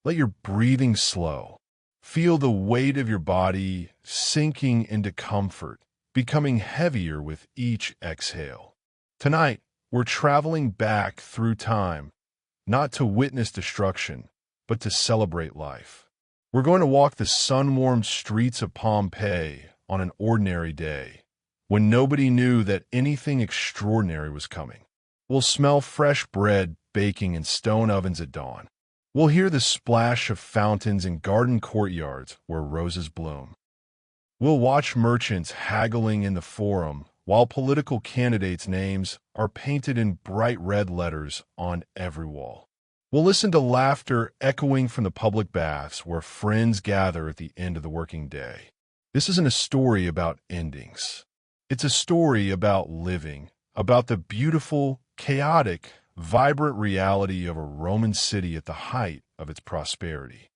Let your breathing slow. Feel the weight of your body sinking into comfort, becoming heavier with each exhale. Tonight, we're traveling back through time, not to witness destruction, but to celebrate life. We're going to walk the sun-warmed streets of Pompeii on an ordinary day, when nobody knew that anything extraordinary was coming. We'll smell fresh bread baking in stone ovens at dawn. We'll hear the splash of fountains in garden courtyards where roses bloom. We'll watch merchants haggling in the forum while political candidates' names are painted in bright red letters on every wall. We'll listen to laughter echoing from the public baths where friends gather at the end of the working day. This isn't a story about endings. It's a story about living, about the beautiful, chaotic, vibrant reality of a Roman city at the height of its prosperity.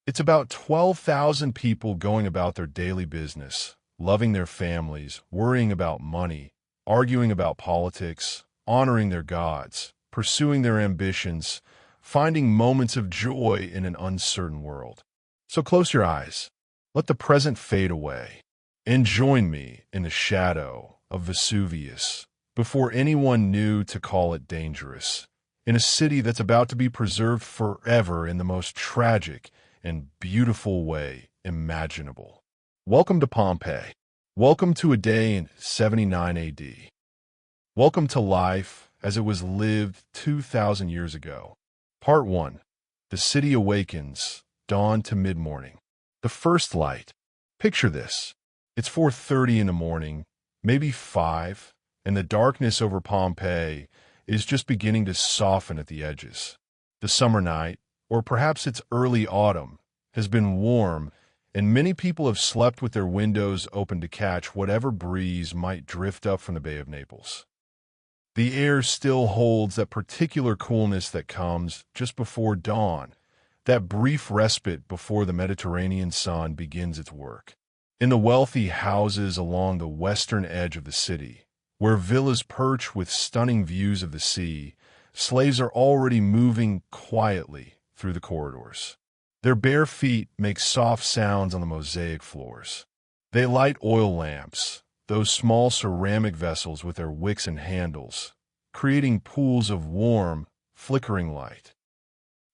It's about 12,000 people going about their daily business, loving their families, worrying about money, arguing about politics, honoring their gods, pursuing their ambitions, finding moments of joy in an uncertain world. So close your eyes, let the present fade away, and join me in the shadow of Vesuvius before anyone knew to call it dangerous, in a city that's about to be preserved forever in the most tragic and beautiful way imaginable. Welcome to Pompeii. Welcome to a day in 79 AD. Welcome to life as it was lived 2,000 years ago. Part 1. The city awakens, dawn to mid-morning. The first light. Picture this. It's 4:30 in the morning, maybe 5, and the darkness over Pompeii is just beginning to soften at the edges. The summer night, or perhaps it's early autumn, has been warm, and many people have slept with their windows open to catch whatever breeze might drift up from the Bay of Naples. The air still holds that particular coolness that comes just before dawn, that brief respite before the Mediterranean sun begins its work. In the wealthy houses along the western edge of the city, where villas perch with stunning views of the sea, slaves are already moving quietly through the corridors. Their bare feet make soft sounds on the mosaic floors. They light oil lamps, those small ceramic vessels with their wicks and handles, creating pools of warm, flickering light.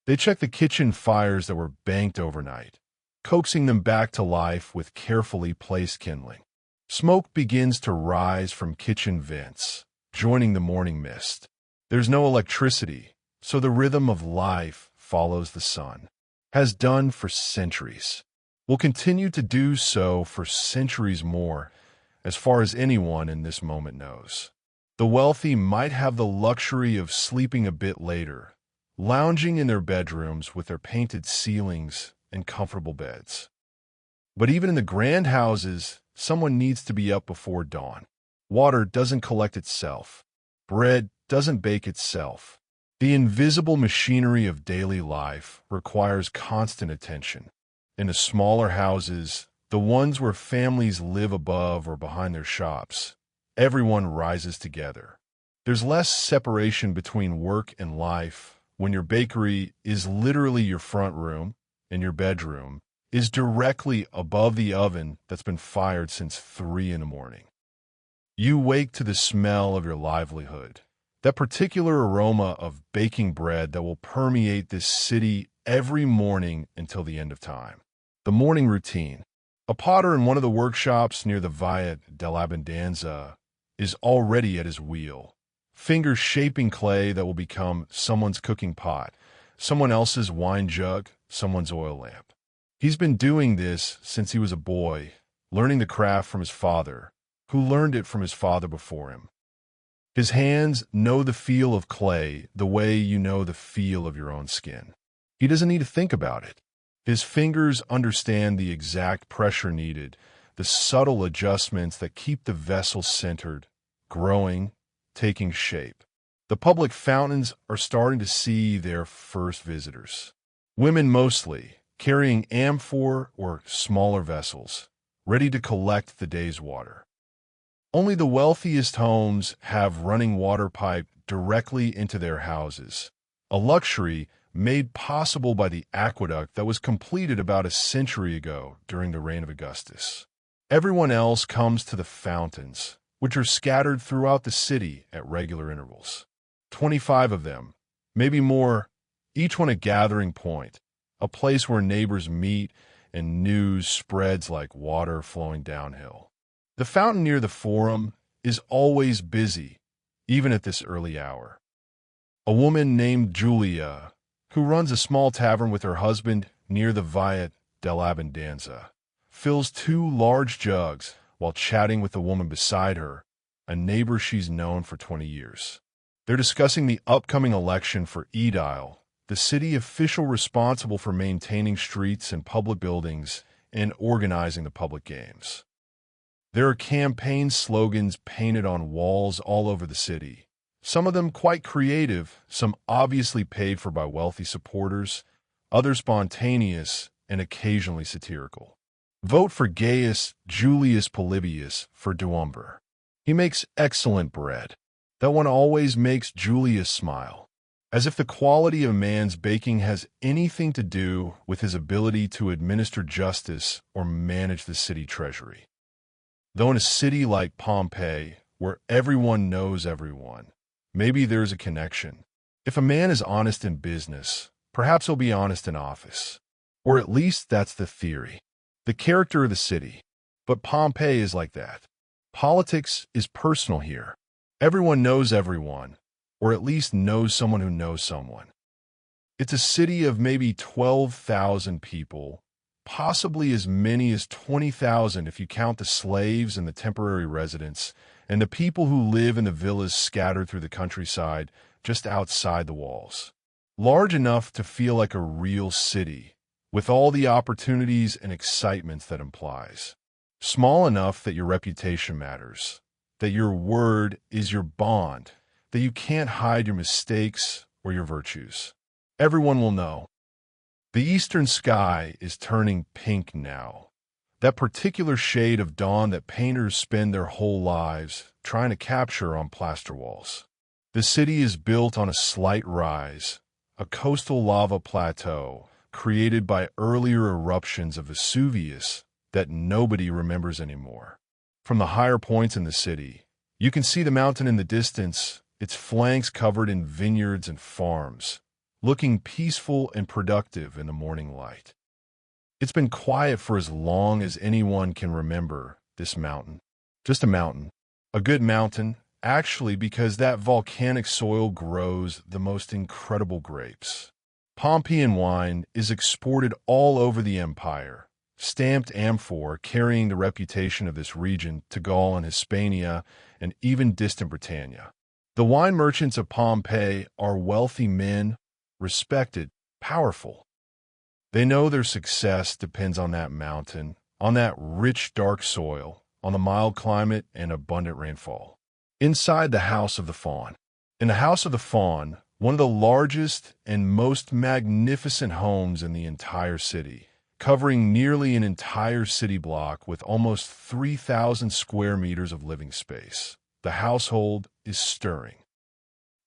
They check the kitchen fires that were banked overnight, coaxing them back to life with carefully placed kindling. Smoke begins to rise from kitchen vents, joining the morning mist. There's no electricity, so the rhythm of life follows the sun. Has done for centuries. Will continue to do so for centuries more, as far as anyone in this moment knows. The wealthy might have the luxury of sleeping a bit later, lounging in their bedrooms with their painted ceilings and comfortable beds. But even in the grand houses, someone needs to be up before dawn. Water doesn't collect itself. Bread doesn't bake itself. The invisible machinery of daily life requires constant attention. In the smaller houses, the ones where families live above or behind their shops, everyone rises together. There's less separation between work and life when your bakery is literally your front room and your bedroom is directly above the oven that's been fired since 3 in the morning. You wake to the smell of your livelihood, that particular aroma of baking bread that will permeate this city every morning until the end of time. The morning routine. A potter in one of the workshops near the Via dell'Abbondanza is already at his wheel, fingers shaping clay that will become someone's cooking pot, someone else's wine jug, someone's oil lamp. He's been doing this since he was a boy, learning the craft from his father, who learned it from his father before him. His hands know the feel of clay the way you know the feel of your own skin. He doesn't need to think about it. His fingers understand the exact pressure needed, the subtle adjustments that keep the vessel centered, growing, taking shape. The public fountains are starting to see their first visitors. Women mostly, carrying amphor or smaller vessels, ready to collect the day's water. Only the wealthiest homes have running water pipe directly into their houses, a luxury made possible by the aqueduct that was completed about a century ago during the reign of Augustus. Everyone else comes to the fountains, which are scattered throughout the city at regular intervals. 25 of them, maybe more, each one a gathering point, a place where neighbors meet and news spreads like water flowing downhill. The fountain near the Forum is always busy, even at this early hour. A woman named Julia, who runs a small tavern with her husband near the Via dell'Abbondanza, fills 2 large jugs while chatting with the woman beside her, a neighbor she's known for 20 years. They're discussing the upcoming election for Edile, the city official responsible for maintaining streets and public buildings and organizing the public games. There are campaign slogans painted on walls all over the city, some of them quite creative, some obviously paid for by wealthy supporters, others spontaneous and occasionally satirical. Vote for Gaius Julius Polybius for Duumvir. He makes excellent bread. That one always makes Julius smile, as if the quality of a man's baking has anything to do with his ability to administer justice or manage the city treasury. Though in a city like Pompeii, where everyone knows everyone, maybe there's a connection. If a man is honest in business, perhaps he'll be honest in office. Or at least that's the theory. The character of the city. But Pompeii is like that. Politics is personal here. Everyone knows everyone, or at least knows someone who knows someone. It's a city of maybe 12,000 people, possibly as many as 20,000 if you count the slaves and the temporary residents, and the people who live in the villas scattered through the countryside just outside the walls. Large enough to feel like a real city, with all the opportunities and excitements that implies. Small enough that your reputation matters, that your word is your bond, that you can't hide your mistakes or your virtues. Everyone will know. The eastern sky is turning pink now, that particular shade of dawn that painters spend their whole lives trying to capture on plaster walls. The city is built on a slight rise, a coastal lava plateau created by earlier eruptions of Vesuvius that nobody remembers anymore. From the higher points in the city, you can see the mountain in the distance, its flanks covered in vineyards and farms, looking peaceful and productive in the morning light. It's been quiet for as long as anyone can remember, this mountain. Just a mountain. A good mountain, actually, because that volcanic soil grows the most incredible grapes. Pompeian wine is exported all over the empire, stamped amphor carrying the reputation of this region to Gaul and Hispania and even distant Britannia. The wine merchants of Pompeii are wealthy men, respected, powerful. They know their success depends on that mountain, on that rich, dark soil, on the mild climate and abundant rainfall. Inside the House of the Faun. In the House of the Faun, one of the largest and most magnificent homes in the entire city, covering nearly an entire city block with almost 3,000 square meters of living space. The household is stirring.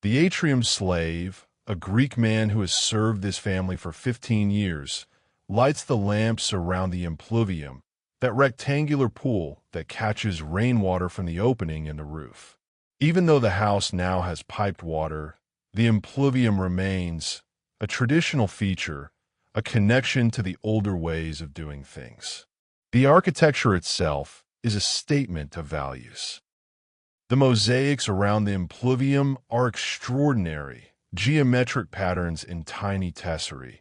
The atrium slave, a Greek man who has served this family for 15 years, lights the lamps around the impluvium, that rectangular pool that catches rainwater from the opening in the roof. Even though the house now has piped water, the impluvium remains a traditional feature, a connection to the older ways of doing things. The architecture itself is a statement of values. The mosaics around the impluvium are extraordinary, geometric patterns in tiny tesserae,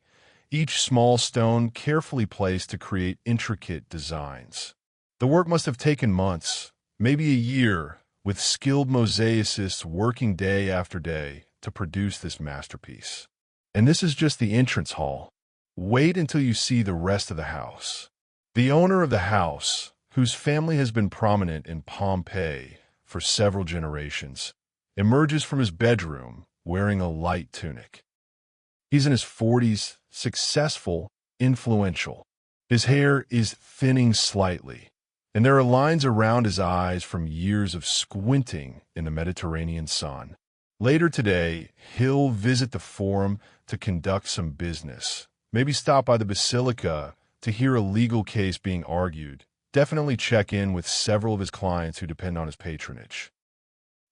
each small stone carefully placed to create intricate designs. The work must have taken months, maybe a year, with skilled mosaicists working day after day to produce this masterpiece. And this is just the entrance hall. Wait until you see the rest of the house. The owner of the house, whose family has been prominent in Pompeii for several generations, emerges from his bedroom wearing a light tunic. He's in his 40s, successful, influential. His hair is thinning slightly, and there are lines around his eyes from years of squinting in the Mediterranean sun. Later today, he'll visit the forum to conduct some business. Maybe stop by the basilica to hear a legal case being argued. Definitely check in with several of his clients who depend on his patronage.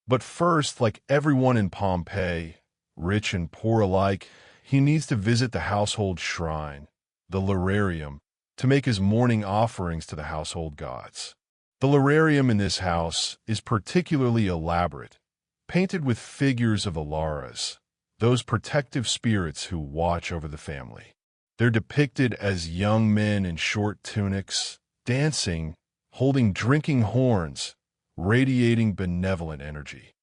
But first, like everyone in Pompeii, rich and poor alike, he needs to visit the household shrine, the lararium, to make his morning offerings to the household gods. The lararium in this house is particularly elaborate, painted with figures of Alaras, those protective spirits who watch over the family. They're depicted as young men in short tunics, dancing, holding drinking horns, radiating benevolent energy.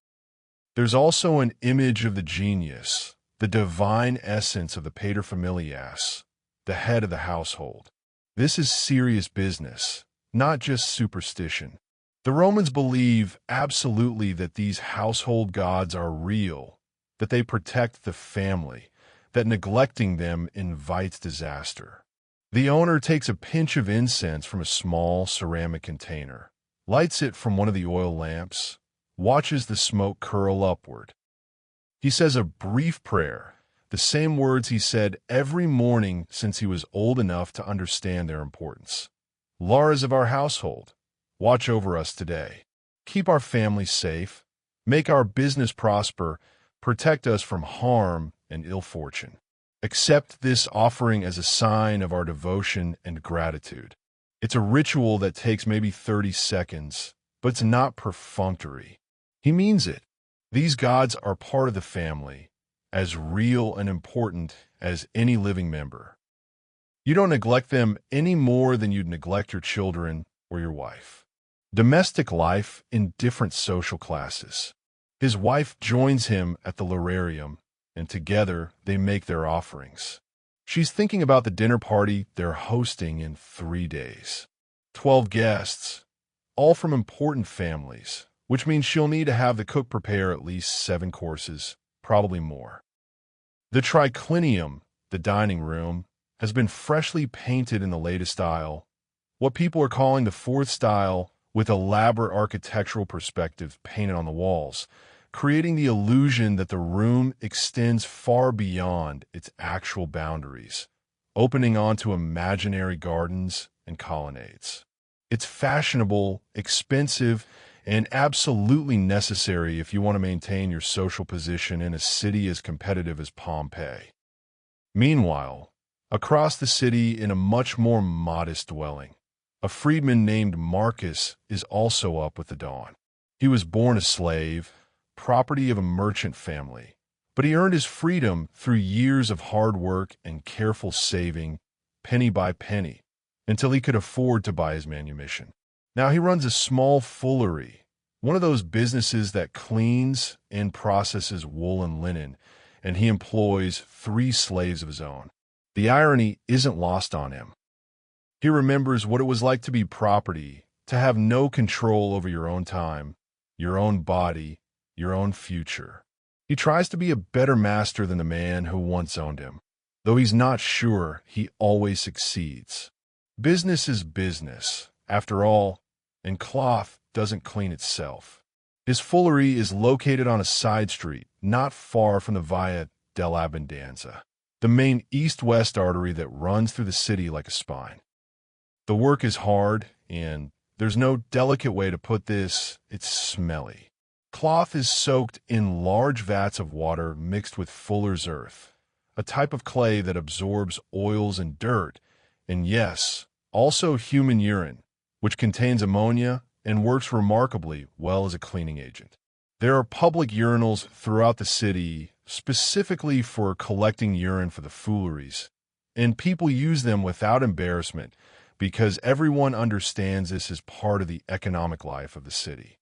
There's also an image of the genius, the divine essence of the paterfamilias, the head of the household. This is serious business, not just superstition. The Romans believe absolutely that these household gods are real, that they protect the family, that neglecting them invites disaster. The owner takes a pinch of incense from a small ceramic container, lights it from one of the oil lamps, watches the smoke curl upward. He says a brief prayer, the same words he said every morning since he was old enough to understand their importance. Laras of our household, watch over us today. Keep our family safe, make our business prosper, protect us from harm and ill fortune. Accept this offering as a sign of our devotion and gratitude. It's a ritual that takes maybe 30 seconds, but it's not perfunctory. He means it. These gods are part of the family, as real and important as any living member. You don't neglect them any more than you'd neglect your children or your wife. Domestic life in different social classes. His wife joins him at the lararium, and together they make their offerings. She's thinking about the dinner party they're hosting in 3 days. 12 guests, all from important families, which means she'll need to have the cook prepare at least 7 courses, probably more. The triclinium, the dining room, has been freshly painted in the latest style, what people are calling the fourth style, with elaborate architectural perspectives painted on the walls, creating the illusion that the room extends far beyond its actual boundaries, opening onto imaginary gardens and colonnades. It's fashionable, expensive, and absolutely necessary if you want to maintain your social position in a city as competitive as Pompeii. Meanwhile, across the city in a much more modest dwelling, a freedman named Marcus is also up with the dawn. He was born a slave, property of a merchant family, but he earned his freedom through years of hard work and careful saving, penny by penny, until he could afford to buy his manumission. Now he runs a small fullery, one of those businesses that cleans and processes wool and linen, and he employs 3 slaves of his own. The irony isn't lost on him. He remembers what it was like to be property, to have no control over your own time, your own body, your own future. He tries to be a better master than the man who once owned him. Though he's not sure, he always succeeds. Business is business, after all, and cloth doesn't clean itself. His fullery is located on a side street, not far from the Via dell'Abbondanza, the main east-west artery that runs through the city like a spine. The work is hard, and there's no delicate way to put this, it's smelly. Cloth is soaked in large vats of water mixed with fuller's earth, a type of clay that absorbs oils and dirt, and yes, also human urine, which contains ammonia and works remarkably well as a cleaning agent. There are public urinals throughout the city, specifically for collecting urine for the fooleries, and people use them without embarrassment because everyone understands this as part of the economic life of the city.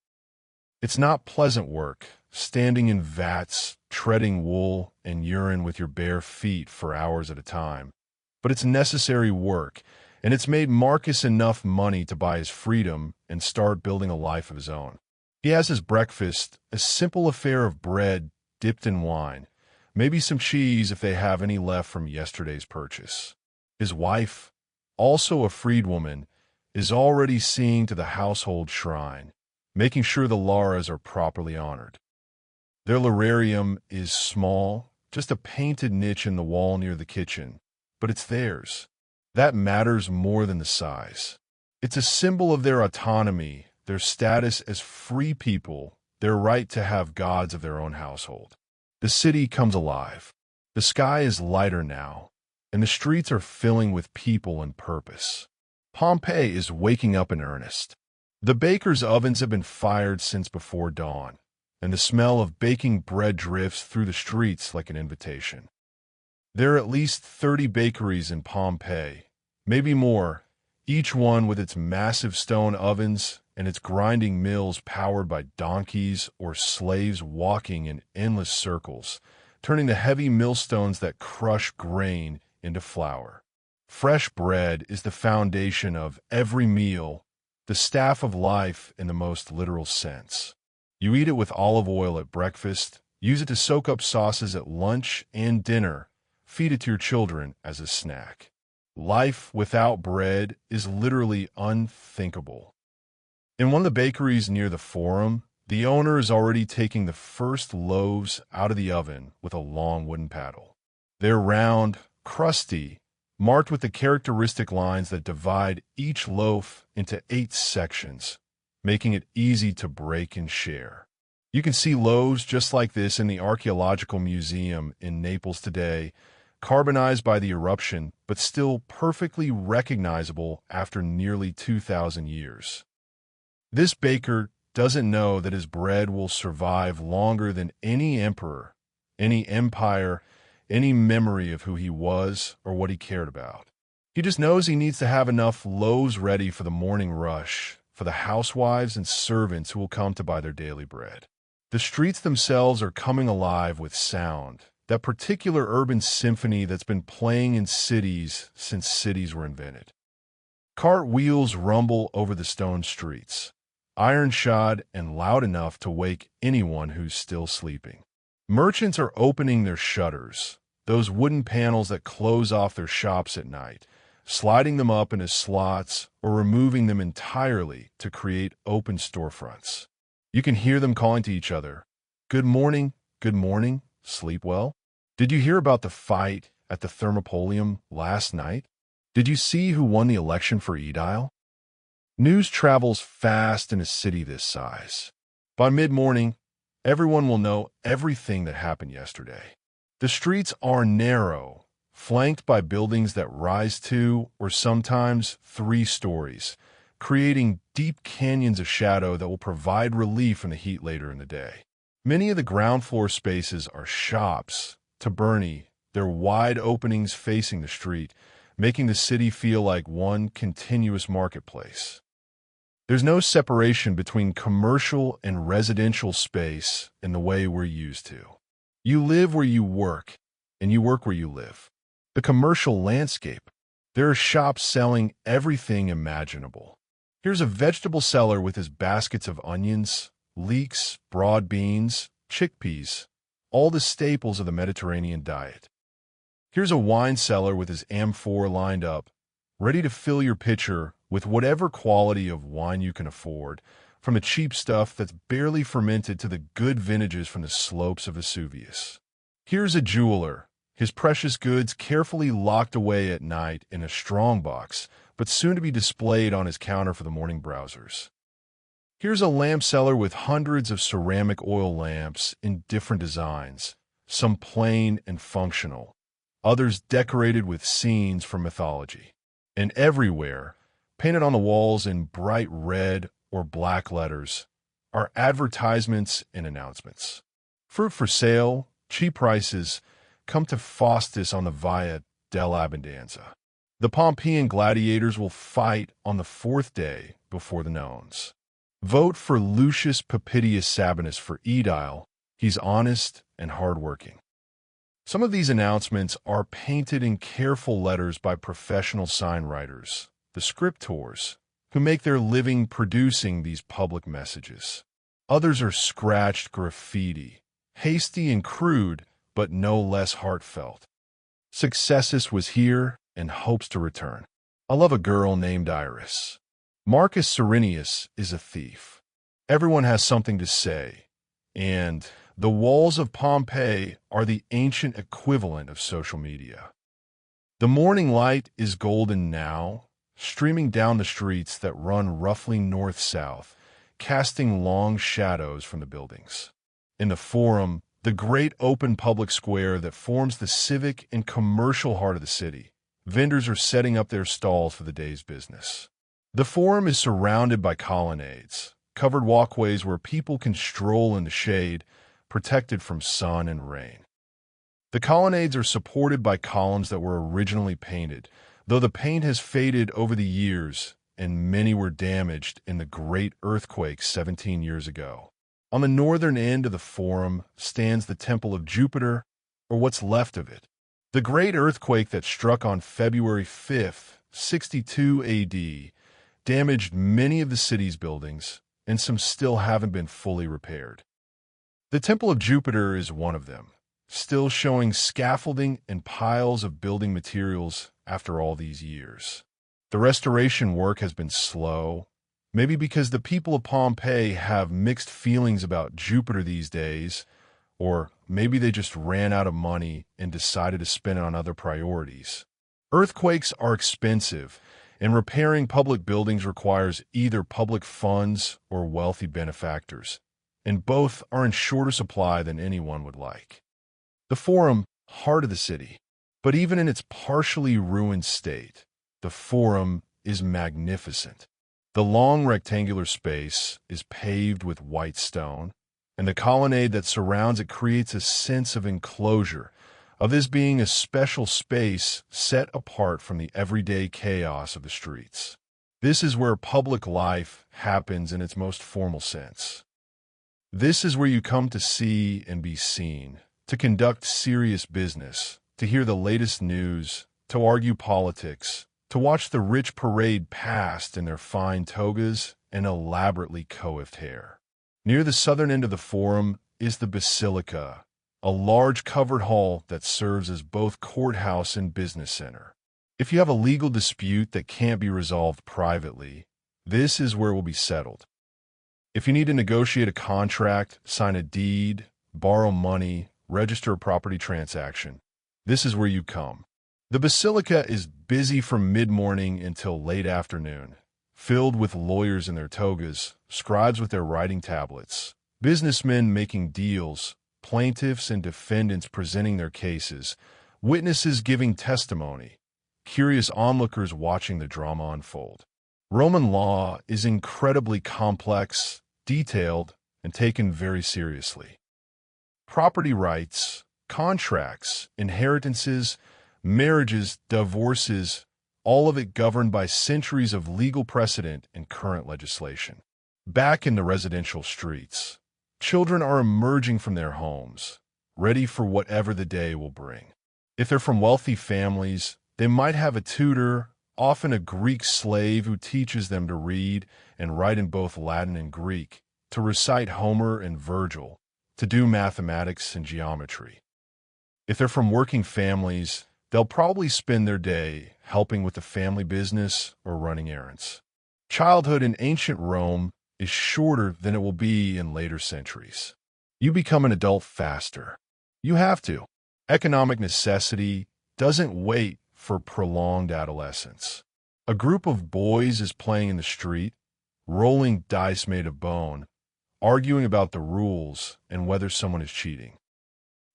It's not pleasant work, standing in vats, treading wool and urine with your bare feet for hours at a time, but it's necessary work, and it's made Marcus enough money to buy his freedom and start building a life of his own. He has his breakfast, a simple affair of bread dipped in wine, maybe some cheese if they have any left from yesterday's purchase. His wife, also a freedwoman, is already seeing to the household shrine, making sure the Laras are properly honored. Their lararium is small, just a painted niche in the wall near the kitchen, but it's theirs. That matters more than the size. It's a symbol of their autonomy, their status as free people, their right to have gods of their own household. The city comes alive. The sky is lighter now, and the streets are filling with people and purpose. Pompeii is waking up in earnest. The bakers' ovens have been fired since before dawn, and the smell of baking bread drifts through the streets like an invitation. There are at least 30 bakeries in Pompeii, maybe more, each one with its massive stone ovens and its grinding mills powered by donkeys or slaves walking in endless circles, turning the heavy millstones that crush grain into flour. Fresh bread is the foundation of every meal, the staff of life in the most literal sense. You eat it with olive oil at breakfast, use it to soak up sauces at lunch and dinner, feed it to your children as a snack. Life without bread is literally unthinkable. In one of the bakeries near the Forum, the owner is already taking the first loaves out of the oven with a long wooden paddle. They're round, crusty, marked with the characteristic lines that divide each loaf into 8 sections, making it easy to break and share. You can see loaves just like this in the Archaeological Museum in Naples today, carbonized by the eruption, but still perfectly recognizable after nearly 2,000 years. This baker doesn't know that his bread will survive longer than any emperor, any empire, any memory of who he was or what he cared about. He just knows he needs to have enough loaves ready for the morning rush, for the housewives and servants who will come to buy their daily bread. The streets themselves are coming alive with sound, that particular urban symphony that's been playing in cities since cities were invented. Cart wheels rumble over the stone streets, iron-shod and loud enough to wake anyone who's still sleeping. Merchants are opening their shutters, those wooden panels that close off their shops at night, sliding them up into slots or removing them entirely to create open storefronts. You can hear them calling to each other, good morning, sleep well? Did you hear about the fight at the Thermopolium last night? Did you see who won the election for Edile? News travels fast in a city this size. By mid-morning, everyone will know everything that happened yesterday. The streets are narrow, flanked by buildings that rise 2 or sometimes 3 stories, creating deep canyons of shadow that will provide relief in the heat later in the day. Many of the ground floor spaces are shops, taberni, their wide openings facing the street, making the city feel like one continuous marketplace. There's no separation between commercial and residential space in the way we're used to. You live where you work, and you work where you live. The commercial landscape. There are shops selling everything imaginable. Here's a vegetable seller with his baskets of onions, leeks, broad beans, chickpeas, all the staples of the Mediterranean diet. Here's a wine cellar with his amphora lined up, ready to fill your pitcher with whatever quality of wine you can afford, from the cheap stuff that's barely fermented to the good vintages from the slopes of Vesuvius. Here's a jeweler, his precious goods carefully locked away at night in a strongbox, but soon to be displayed on his counter for the morning browsers. Here's a lamp seller with hundreds of ceramic oil lamps in different designs, some plain and functional, others decorated with scenes from mythology. And everywhere, painted on the walls in bright red or black letters, are advertisements and announcements. Fruit for sale, cheap prices, come to Faustus on the Via dell'Abbondanza. The Pompeian gladiators will fight on the 4th day before the Nones. Vote for Lucius Papitius Sabinus for Edile. He's honest and hardworking. Some of these announcements are painted in careful letters by professional sign writers, the scriptors, who make their living producing these public messages. Others are scratched graffiti, hasty and crude, but no less heartfelt. Successus was here and hopes to return. I love a girl named Iris. Marcus Cyrenius is a thief. Everyone has something to say, and The walls of Pompeii are the ancient equivalent of social media. The morning light is golden now, streaming down the streets that run roughly north-south, casting long shadows from the buildings. In the Forum, the great open public square that forms the civic and commercial heart of the city, vendors are setting up their stalls for the day's business. The Forum is surrounded by colonnades, covered walkways where people can stroll in the shade, protected from sun and rain. The colonnades are supported by columns that were originally painted, though the paint has faded over the years and many were damaged in the great earthquake 17 years ago. On the northern end of the Forum stands the Temple of Jupiter, or what's left of it. The great earthquake that struck on February 5th, 62 AD, damaged many of the city's buildings, and some still haven't been fully repaired. The Temple of Jupiter is one of them, still showing scaffolding and piles of building materials after all these years. The restoration work has been slow, maybe because the people of Pompeii have mixed feelings about Jupiter these days, or maybe they just ran out of money and decided to spend it on other priorities. Earthquakes are expensive, and repairing public buildings requires either public funds or wealthy benefactors, and both are in shorter supply than anyone would like. The Forum, heart of the city, but even in its partially ruined state, the Forum is magnificent. The long rectangular space is paved with white stone, and the colonnade that surrounds it creates a sense of enclosure, of this being a special space set apart from the everyday chaos of the streets. This is where public life happens in its most formal sense. This is where you come to see and be seen, to conduct serious business, to hear the latest news, to argue politics, to watch the rich parade past in their fine togas and elaborately coiffed hair. Near the southern end of the Forum is the Basilica, a large covered hall that serves as both courthouse and business center. If you have a legal dispute that can't be resolved privately, this is where it will be settled. If you need to negotiate a contract, sign a deed, borrow money, register a property transaction, this is where you come. The Basilica is busy from mid-morning until late afternoon, filled with lawyers in their togas, scribes with their writing tablets, businessmen making deals, plaintiffs and defendants presenting their cases, witnesses giving testimony, curious onlookers watching the drama unfold. Roman law is incredibly complex, detailed, and taken very seriously. Property rights, contracts, inheritances, marriages, divorces, all of it governed by centuries of legal precedent and current legislation. Back in the residential streets, children are emerging from their homes, ready for whatever the day will bring. If they're from wealthy families, they might have a tutor, often a Greek slave who teaches them to read and write in both Latin and Greek, to recite Homer and Virgil, to do mathematics and geometry. If they're from working families, they'll probably spend their day helping with the family business or running errands. Childhood in ancient Rome is shorter than it will be in later centuries. You become an adult faster. You have to. Economic necessity doesn't wait for prolonged adolescence. A group of boys is playing in the street, rolling dice made of bone, arguing about the rules and whether someone is cheating.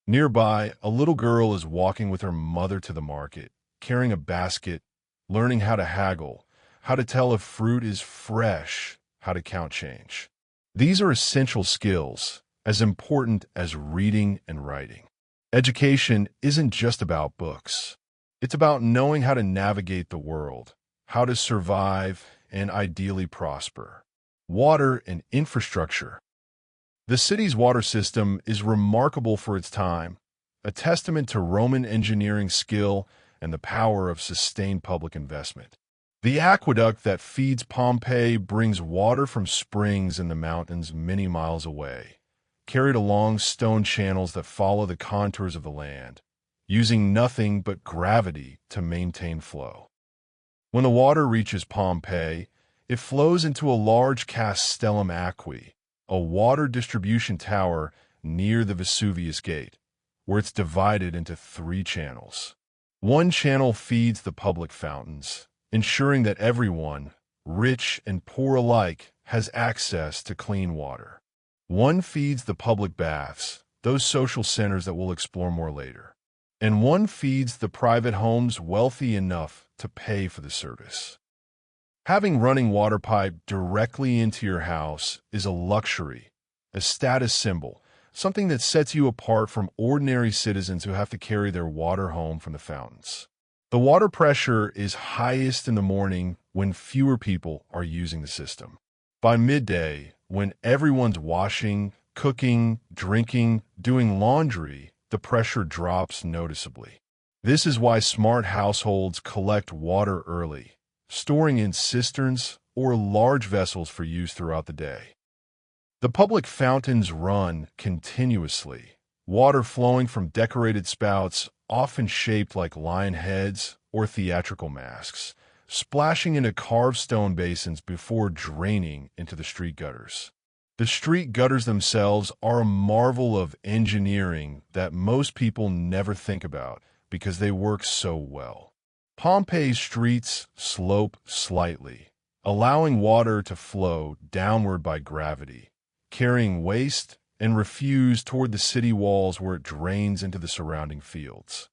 Nearby, a little girl is walking with her mother to the market, carrying a basket, learning how to haggle, how to tell if fruit is fresh, how to count change. These are essential skills, as important as reading and writing. Education isn't just about books. It's about knowing how to navigate the world, how to survive, and ideally prosper. Water and infrastructure. The city's water system is remarkable for its time, a testament to Roman engineering skill and the power of sustained public investment. The aqueduct that feeds Pompeii brings water from springs in the mountains many miles away, carried along stone channels that follow the contours of the land, using nothing but gravity to maintain flow. When the water reaches Pompeii, it flows into a large castellum aquae, a water distribution tower near the Vesuvius Gate, where it's divided into 3 channels. One channel feeds the public fountains, ensuring that everyone, rich and poor alike, has access to clean water. One feeds the public baths, those social centers that we'll explore more later. And one feeds the private homes wealthy enough to pay for the service. Having running water pipe directly into your house is a luxury, a status symbol, something that sets you apart from ordinary citizens who have to carry their water home from the fountains. The water pressure is highest in the morning when fewer people are using the system. By midday, when everyone's washing, cooking, drinking, doing laundry, the pressure drops noticeably. This is why smart households collect water early, storing in cisterns or large vessels for use throughout the day. The public fountains run continuously, water flowing from decorated spouts, often shaped like lion heads or theatrical masks, splashing into carved stone basins before draining into the street gutters. The street gutters themselves are a marvel of engineering that most people never think about because they work so well. Pompeii's streets slope slightly, allowing water to flow downward by gravity, carrying waste and refuse toward the city walls where it drains into the surrounding fields.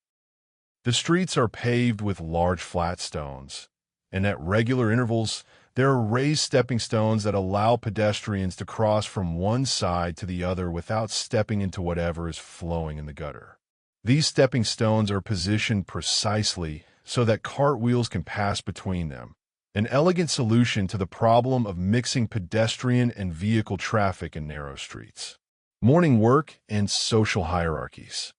The streets are paved with large flat stones, and at regular intervals, there are raised stepping stones that allow pedestrians to cross from one side to the other without stepping into whatever is flowing in the gutter. These stepping stones are positioned precisely so that cartwheels can pass between them, an elegant solution to the problem of mixing pedestrian and vehicle traffic in narrow streets. Morning work and social hierarchies.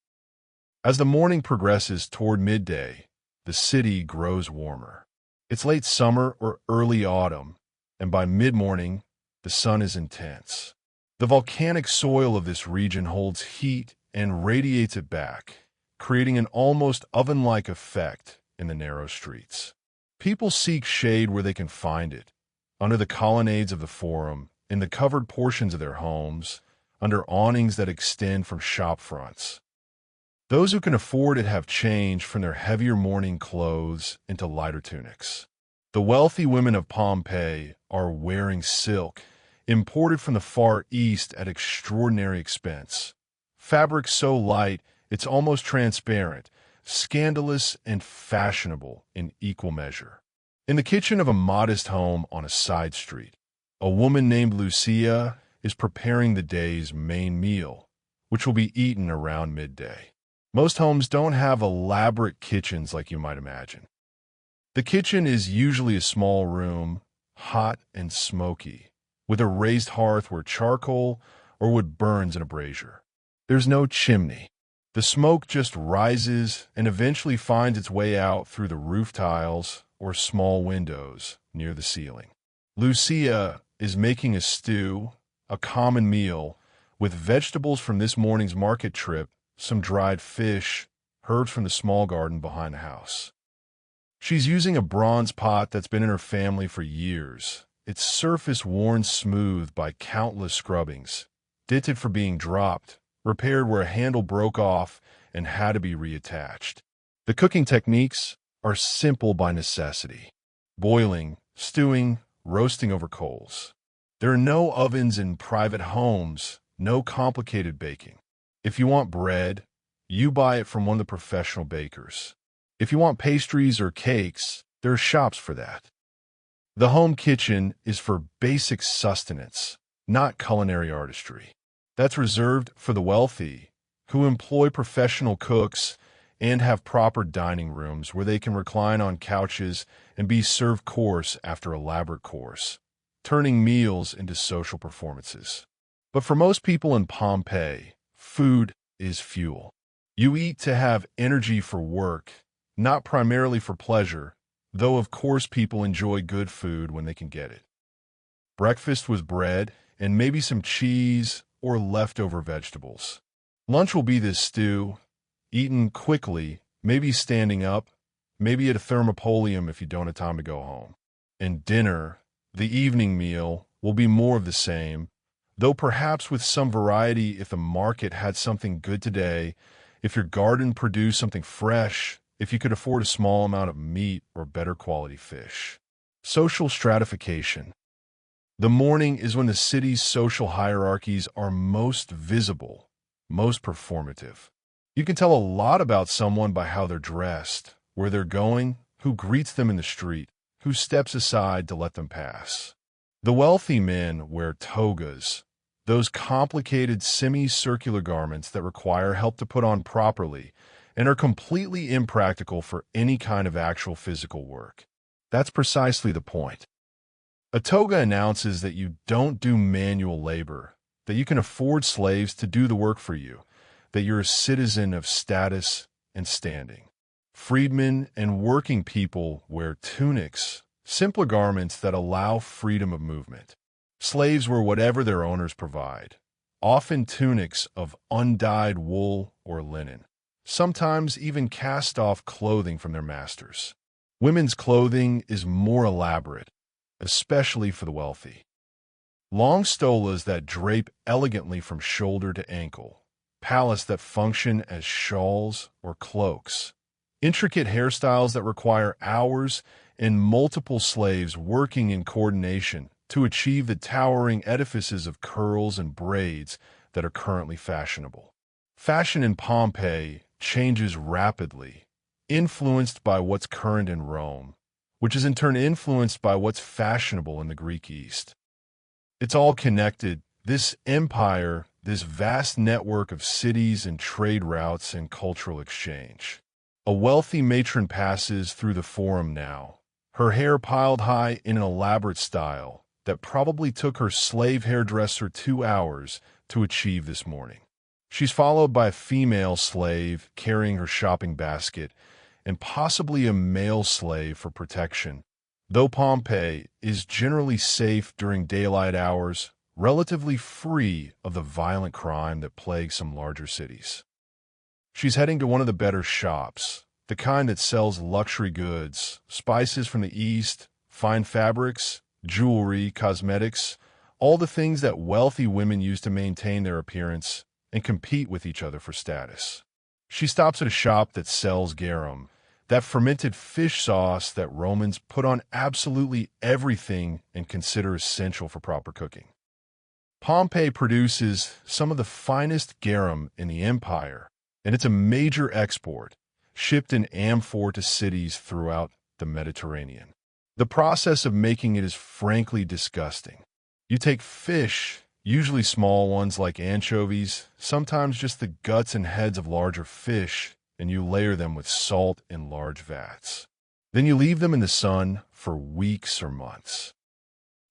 As the morning progresses toward midday, the city grows warmer. It's late summer or early autumn, and by mid-morning, the sun is intense. The volcanic soil of this region holds heat and radiates it back, creating an almost oven-like effect in the narrow streets. People seek shade where they can find it, under the colonnades of the Forum, in the covered portions of their homes, under awnings that extend from shop fronts. Those who can afford it have changed from their heavier morning clothes into lighter tunics. The wealthy women of Pompeii are wearing silk, imported from the Far East at extraordinary expense. Fabric so light it's almost transparent, scandalous and fashionable in equal measure. In the kitchen of a modest home on a side street, a woman named Lucia is preparing the day's main meal, which will be eaten around midday. Most homes don't have elaborate kitchens like you might imagine. The kitchen is usually a small room, hot and smoky, with a raised hearth where charcoal or wood burns in a brazier. There's no chimney. The smoke just rises and eventually finds its way out through the roof tiles or small windows near the ceiling. Lucia is making a stew, a common meal, with vegetables from this morning's market trip, some dried fish, herbs from the small garden behind the house. She's using a bronze pot that's been in her family for years, its surface worn smooth by countless scrubbings, dented for being dropped, repaired where a handle broke off and had to be reattached. The cooking techniques are simple by necessity: boiling, stewing, roasting over coals. There are no ovens in private homes, no complicated baking. If you want bread, you buy it from one of the professional bakers. If you want pastries or cakes, there are shops for that. The home kitchen is for basic sustenance, not culinary artistry. That's reserved for the wealthy, who employ professional cooks and have proper dining rooms where they can recline on couches and be served course after elaborate course, turning meals into social performances. But for most people in Pompeii, food is fuel. You eat to have energy for work, not primarily for pleasure, though of course people enjoy good food when they can get it. Breakfast was bread and maybe some cheese or leftover vegetables. Lunch will be this stew, eaten quickly, maybe standing up, maybe at a thermopolium if you don't have time to go home. And dinner, the evening meal, will be more of the same, though perhaps with some variety if the market had something good today, if your garden produced something fresh, if you could afford a small amount of meat or better quality fish. Social stratification. The morning is when the city's social hierarchies are most visible, most performative. You can tell a lot about someone by how they're dressed, where they're going, who greets them in the street, who steps aside to let them pass. The wealthy men wear togas, those complicated semicircular garments that require help to put on properly and are completely impractical for any kind of actual physical work. That's precisely the point. A toga announces that you don't do manual labor, that you can afford slaves to do the work for you, that you're a citizen of status and standing. Freedmen and working people wear tunics, simpler garments that allow freedom of movement. Slaves wear whatever their owners provide, often tunics of undyed wool or linen, sometimes even cast-off clothing from their masters. Women's clothing is more elaborate, especially for the wealthy. Long stolas that drape elegantly from shoulder to ankle, palace that function as shawls or cloaks, intricate hairstyles that require hours and multiple slaves working in coordination to achieve the towering edifices of curls and braids that are currently fashionable. Fashion in Pompeii changes rapidly, influenced by what's current in Rome, which is in turn influenced by what's fashionable in the Greek East. It's all connected, this empire, this vast network of cities and trade routes and cultural exchange. A wealthy matron passes through the forum now, her hair piled high in an elaborate style that probably took her slave hairdresser 2 hours to achieve this morning. She's followed by a female slave carrying her shopping basket and possibly a male slave for protection. Though Pompeii is generally safe during daylight hours, relatively free of the violent crime that plagues some larger cities. She's heading to one of the better shops, the kind that sells luxury goods, spices from the East, fine fabrics, jewelry, cosmetics, all the things that wealthy women use to maintain their appearance and compete with each other for status. She stops at a shop that sells garum, that fermented fish sauce that Romans put on absolutely everything and consider essential for proper cooking. Pompeii produces some of the finest garum in the empire, and it's a major export, shipped in amphor to cities throughout the Mediterranean. The process of making it is frankly disgusting. You take fish, usually small ones like anchovies, sometimes just the guts and heads of larger fish, and you layer them with salt in large vats. Then you leave them in the sun for weeks or months.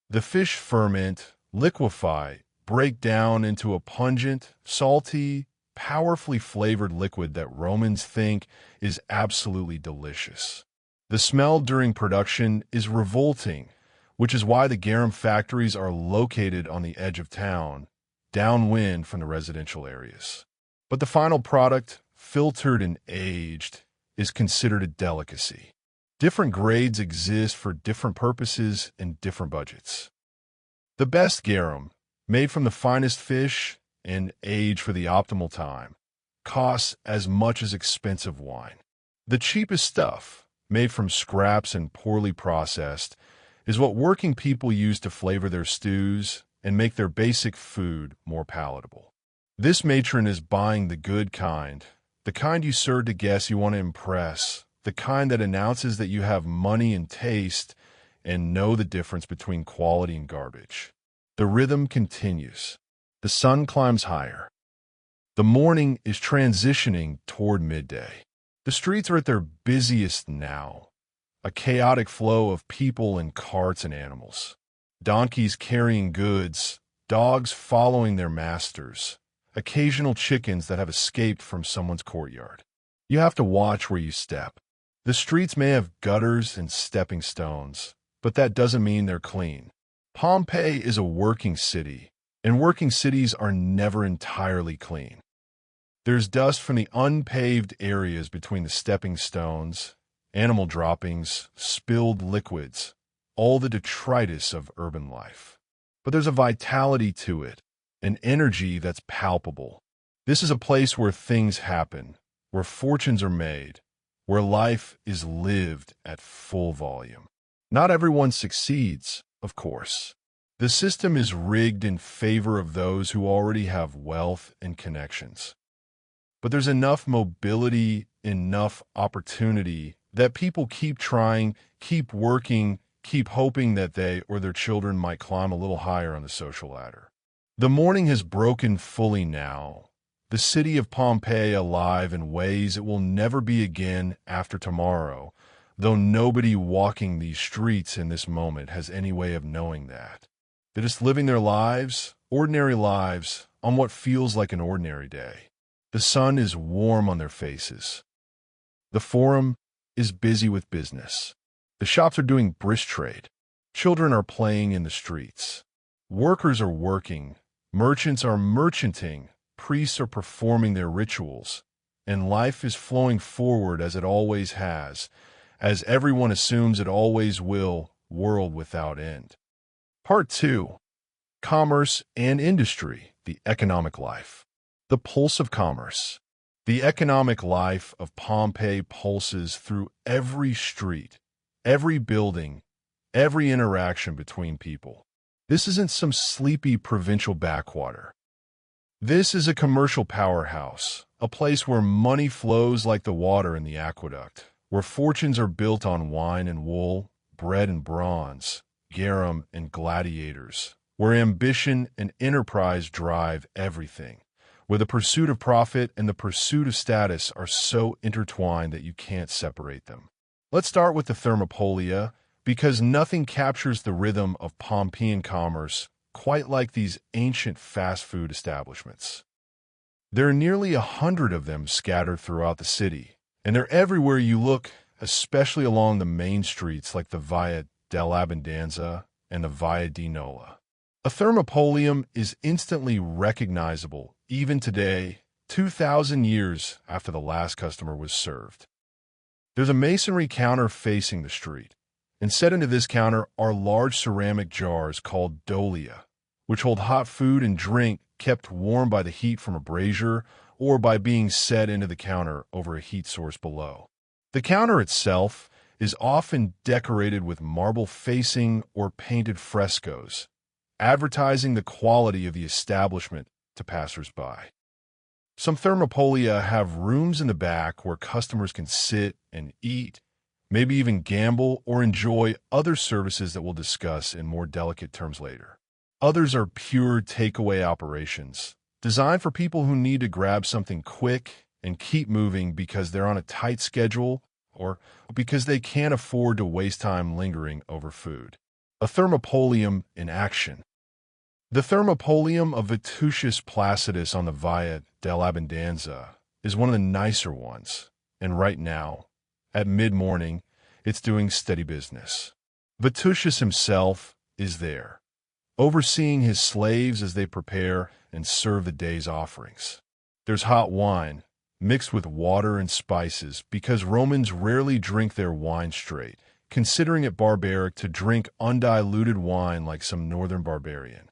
The fish ferment, liquefy, break down into a pungent, salty, powerfully flavored liquid that Romans think is absolutely delicious. The smell during production is revolting, which is why the garum factories are located on the edge of town, downwind from the residential areas. But the final product, filtered and aged, is considered a delicacy. Different grades exist for different purposes and different budgets. The best garum, made from the finest fish and aged for the optimal time, costs as much as expensive wine. The cheapest stuff, made from scraps and poorly processed, is what working people use to flavor their stews and make their basic food more palatable. This matron is buying the good kind, the kind you serve to guests you want to impress, the kind that announces that you have money and taste and know the difference between quality and garbage. The rhythm continues. The sun climbs higher. The morning is transitioning toward midday. The streets are at their busiest now, a chaotic flow of people and carts and animals. Donkeys carrying goods, dogs following their masters, occasional chickens that have escaped from someone's courtyard. You have to watch where you step. The streets may have gutters and stepping stones, but that doesn't mean they're clean. Pompeii is a working city, and working cities are never entirely clean. There's dust from the unpaved areas between the stepping stones, animal droppings, spilled liquids, all the detritus of urban life. But there's a vitality to it, an energy that's palpable. This is a place where things happen, where fortunes are made, where life is lived at full volume. Not everyone succeeds, of course. The system is rigged in favor of those who already have wealth and connections. But there's enough mobility, enough opportunity that people keep trying, keep working, keep hoping that they or their children might climb a little higher on the social ladder. The morning has broken fully now. The city of Pompeii alive in ways it will never be again after tomorrow, though nobody walking these streets in this moment has any way of knowing that. They're just living their lives, ordinary lives, on what feels like an ordinary day. The sun is warm on their faces. The forum is busy with business. The shops are doing brisk trade. Children are playing in the streets. Workers are working. Merchants are merchanting. Priests are performing their rituals, and life is flowing forward as it always has, as everyone assumes it always will, world without end. Part 2. Commerce and Industry, the Economic Life. The Pulse of Commerce. The economic life of Pompeii pulses through every street, every building, every interaction between people. This isn't some sleepy provincial backwater. This is a commercial powerhouse, a place where money flows like the water in the aqueduct, where fortunes are built on wine and wool, bread and bronze, garum and gladiators, where ambition and enterprise drive everything, where the pursuit of profit and the pursuit of status are so intertwined that you can't separate them. Let's start with the Thermopolia, because nothing captures the rhythm of Pompeian commerce quite like these ancient fast food establishments. There are nearly 100 of them scattered throughout the city, and they're everywhere you look, especially along the main streets like the Via dell'Abbondanza and the Via di Nola. A thermopolium is instantly recognizable, even today, 2,000 years after the last customer was served. There's a masonry counter facing the street, and set into this counter are large ceramic jars called dolia, which hold hot food and drink kept warm by the heat from a brazier or by being set into the counter over a heat source below. The counter itself is often decorated with marble facing or painted frescoes, advertising the quality of the establishment to passers-by. Some thermopolia have rooms in the back where customers can sit and eat, maybe even gamble or enjoy other services that we'll discuss in more delicate terms later. Others are pure takeaway operations, designed for people who need to grab something quick and keep moving because they're on a tight schedule or because they can't afford to waste time lingering over food. A thermopolium in action. The thermopolium of Vesuvius Placidus on the Via dell'Abbondanza is one of the nicer ones, and right now, at mid-morning, it's doing steady business. Vesuvius himself is there, overseeing his slaves as they prepare and serve the day's offerings. There's hot wine, mixed with water and spices, because Romans rarely drink their wine straight, considering it barbaric to drink undiluted wine like some northern barbarian.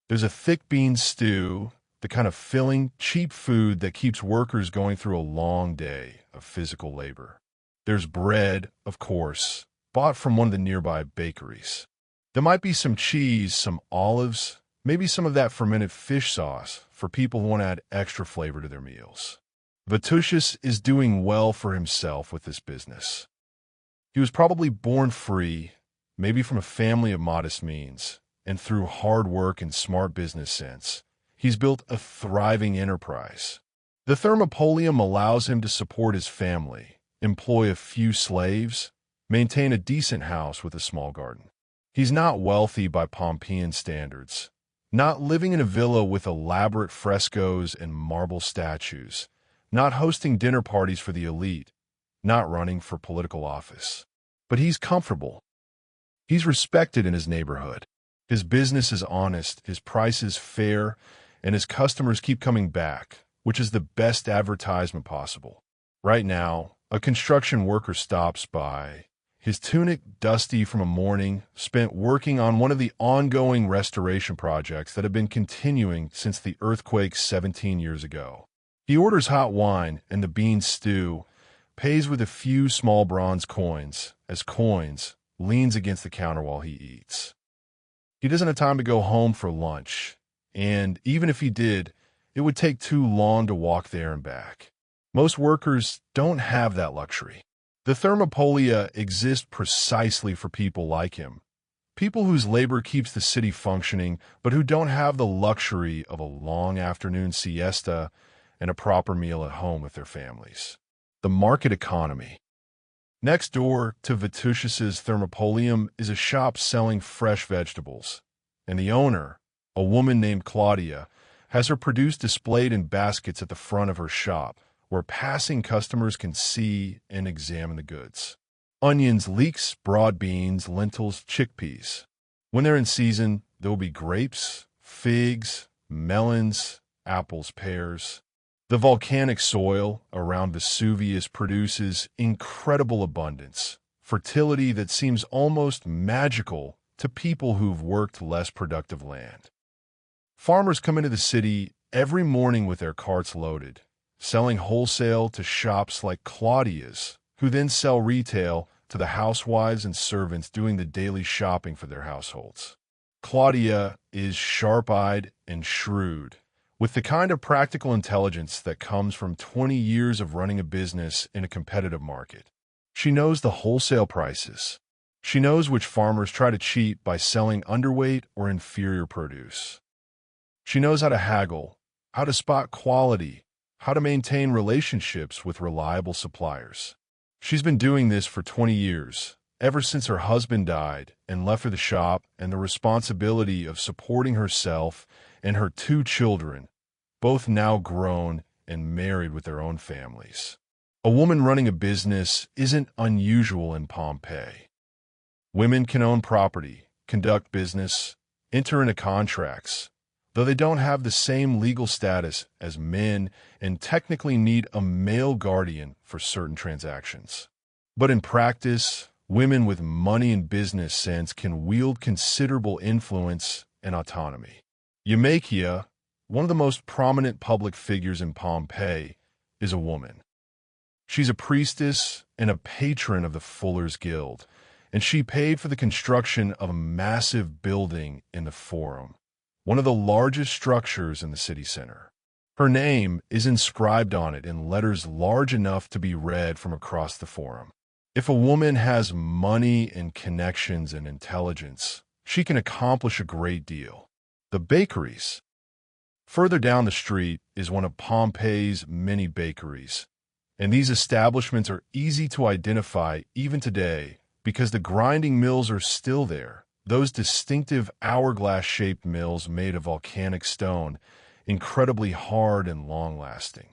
There's a thick bean stew, the kind of filling, cheap food that keeps workers going through a long day of physical labor. There's bread, of course, bought from one of the nearby bakeries. There might be some cheese, some olives, maybe some of that fermented fish sauce for people who want to add extra flavor to their meals. Vesuvius is doing well for himself with this business. He was probably born free, maybe from a family of modest means, and through hard work and smart business sense, he's built a thriving enterprise. The thermopolium allows him to support his family, employ a few slaves, maintain a decent house with a small garden. He's not wealthy by Pompeian standards, not living in a villa with elaborate frescoes and marble statues, not hosting dinner parties for the elite, not running for political office. But he's comfortable. He's respected in his neighborhood. His business is honest, his price is fair, and his customers keep coming back, which is the best advertisement possible. Right now, a construction worker stops by. his tunic dusty from a morning spent working on one of the ongoing restoration projects that have been continuing since the earthquake 17 years ago. He orders hot wine and the bean stew, pays with a few small bronze coins, as coins, leans against the counter while he eats. He doesn't have time to go home for lunch, and even if he did, it would take too long to walk there and back. Most workers don't have that luxury. The Thermopolia exists precisely for people like him, people whose labor keeps the city functioning, but who don't have the luxury of a long afternoon siesta and a proper meal at home with their families. The market economy. Next door to Vesuvius's Thermopolium is a shop selling fresh vegetables, and the owner, a woman named Claudia, has her produce displayed in baskets at the front of her shop, where passing customers can see and examine the goods. Onions, leeks, broad beans, lentils, chickpeas. When they're in season, there will be grapes, figs, melons, apples, pears. The volcanic soil around Vesuvius produces incredible abundance, fertility that seems almost magical to people who've worked less productive land. Farmers come into the city every morning with their carts loaded, selling wholesale to shops like Claudia's, who then sell retail to the housewives and servants doing the daily shopping for their households. Claudia is sharp-eyed and shrewd, with the kind of practical intelligence that comes from 20 years of running a business in a competitive market. She knows the wholesale prices. She knows which farmers try to cheat by selling underweight or inferior produce. She knows how to haggle, how to spot quality, how to maintain relationships with reliable suppliers. She's been doing this for 20 years, ever since her husband died and left her the shop and the responsibility of supporting herself and her 2 children, both now grown and married with their own families. A woman running a business isn't unusual in Pompeii. Women can own property, conduct business, enter into contracts, though they don't have the same legal status as men and technically need a male guardian for certain transactions. But in practice, women with money and business sense can wield considerable influence and autonomy. Eumakia, one of the most prominent public figures in Pompeii, is a woman. She's a priestess and a patron of the Fullers Guild, and she paid for the construction of a massive building in the Forum, one of the largest structures in the city center. Her name is inscribed on it in letters large enough to be read from across the Forum. If a woman has money and connections and intelligence, she can accomplish a great deal. The bakeries. Further down the street is one of Pompeii's many bakeries, and these establishments are easy to identify even today because the grinding mills are still there. Those distinctive hourglass-shaped mills made of volcanic stone, incredibly hard and long-lasting.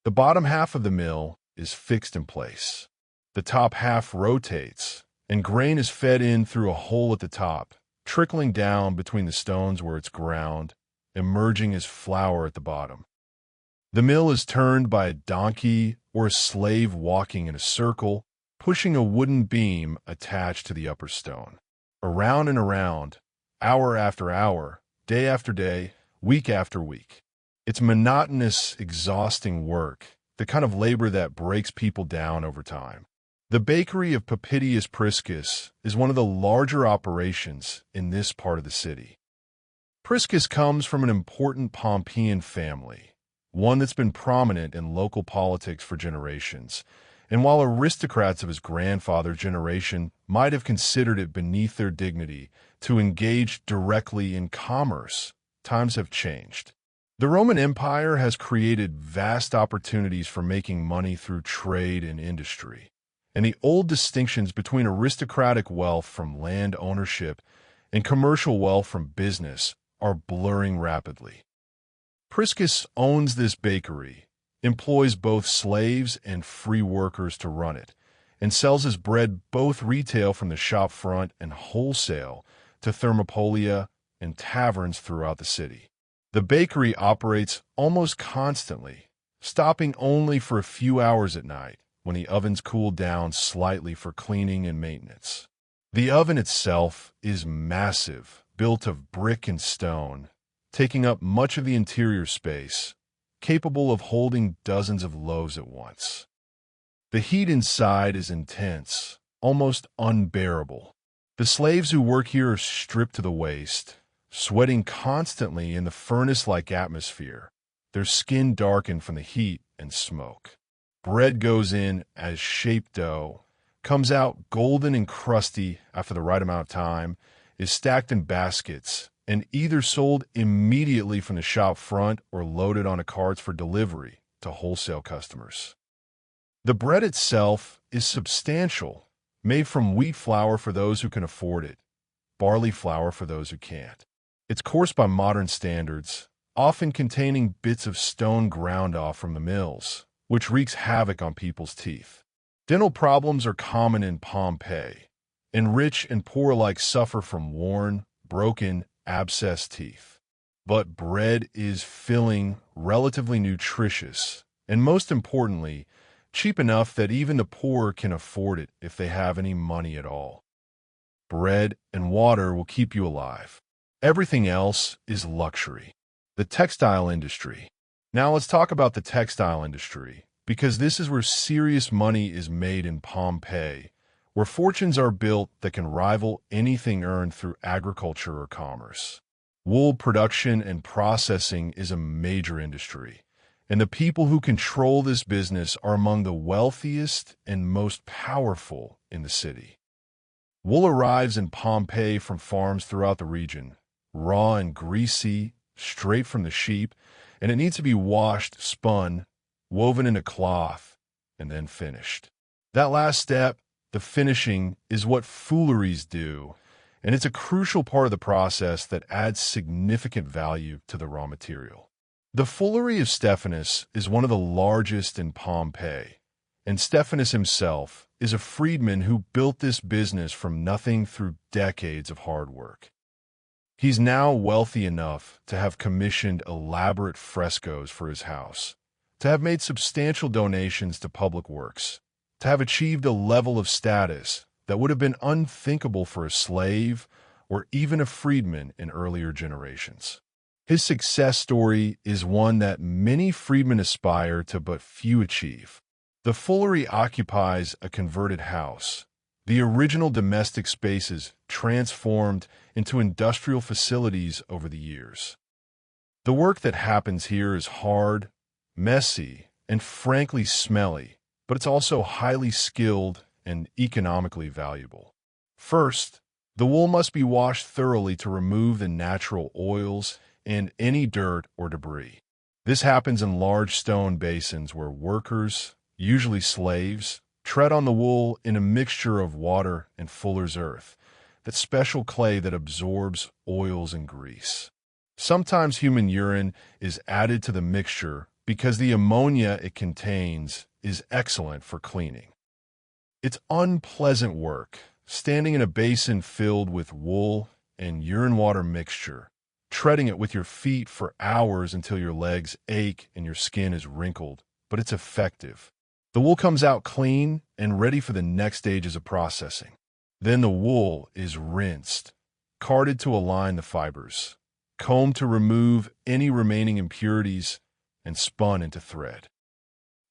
The bottom half of the mill is fixed in place. The top half rotates, and grain is fed in through a hole at the top, trickling down between the stones where it's ground, emerging as flour at the bottom. The mill is turned by a donkey or a slave walking in a circle, pushing a wooden beam attached to the upper stone. Around and around, hour after hour, day after day, week after week. It's monotonous, exhausting work, the kind of labor that breaks people down over time. The bakery of Papitius Priscus is one of the larger operations in this part of the city. Priscus comes from an important Pompeian family, one that's been prominent in local politics for generations, and while aristocrats of his grandfather's generation might have considered it beneath their dignity to engage directly in commerce, times have changed. The Roman Empire has created vast opportunities for making money through trade and industry, and the old distinctions between aristocratic wealth from land ownership and commercial wealth from business are blurring rapidly. Priscus owns this bakery, employs both slaves and free workers to run it, and sells his bread both retail from the shop front and wholesale to Thermopolia and taverns throughout the city. The bakery operates almost constantly, stopping only for a few hours at night, when the ovens cool down slightly for cleaning and maintenance. The oven itself is massive, built of brick and stone, taking up much of the interior space, capable of holding dozens of loaves at once. The heat inside is intense, almost unbearable. The slaves who work here are stripped to the waist, sweating constantly in the furnace-like atmosphere, their skin darkened from the heat and smoke. Bread goes in as shaped dough, comes out golden and crusty after the right amount of time, is stacked in baskets, and either sold immediately from the shop front or loaded onto carts for delivery to wholesale customers. The bread itself is substantial, made from wheat flour for those who can afford it, barley flour for those who can't. It's coarse by modern standards, often containing bits of stone ground off from the mills, which wreaks havoc on people's teeth. Dental problems are common in Pompeii, and rich and poor alike suffer from worn, broken, abscessed teeth. But bread is filling, relatively nutritious, and most importantly, cheap enough that even the poor can afford it if they have any money at all. Bread and water will keep you alive. Everything else is luxury. The textile industry. Now let's talk about the textile industry, because this is where serious money is made in Pompeii, where fortunes are built that can rival anything earned through agriculture or commerce. Wool production and processing is a major industry, and the people who control this business are among the wealthiest and most powerful in the city. Wool arrives in Pompeii from farms throughout the region, raw and greasy, straight from the sheep, and it needs to be washed, spun, woven into cloth, and then finished. That last step, the finishing, is what fooleries do, and it's a crucial part of the process that adds significant value to the raw material. The foolery of Stephanus is one of the largest in Pompeii, and Stephanus himself is a freedman who built this business from nothing through decades of hard work. He's now wealthy enough to have commissioned elaborate frescoes for his house, to have made substantial donations to public works, to have achieved a level of status that would have been unthinkable for a slave or even a freedman in earlier generations. His success story is one that many freedmen aspire to but few achieve. The foolery occupies a converted house, the original domestic spaces transformed into industrial facilities over the years. The work that happens here is hard, messy, and frankly smelly, but it's also highly skilled and economically valuable. First, the wool must be washed thoroughly to remove the natural oils and any dirt or debris. This happens in large stone basins where workers, usually slaves, tread on the wool in a mixture of water and fuller's earth, that special clay that absorbs oils and grease. Sometimes human urine is added to the mixture because the ammonia it contains is excellent for cleaning. It's unpleasant work, standing in a basin filled with wool and urine-water mixture, treading it with your feet for hours until your legs ache and your skin is wrinkled, but it's effective. The wool comes out clean and ready for the next stages of processing. Then the wool is rinsed, carded to align the fibers, combed to remove any remaining impurities, and spun into thread.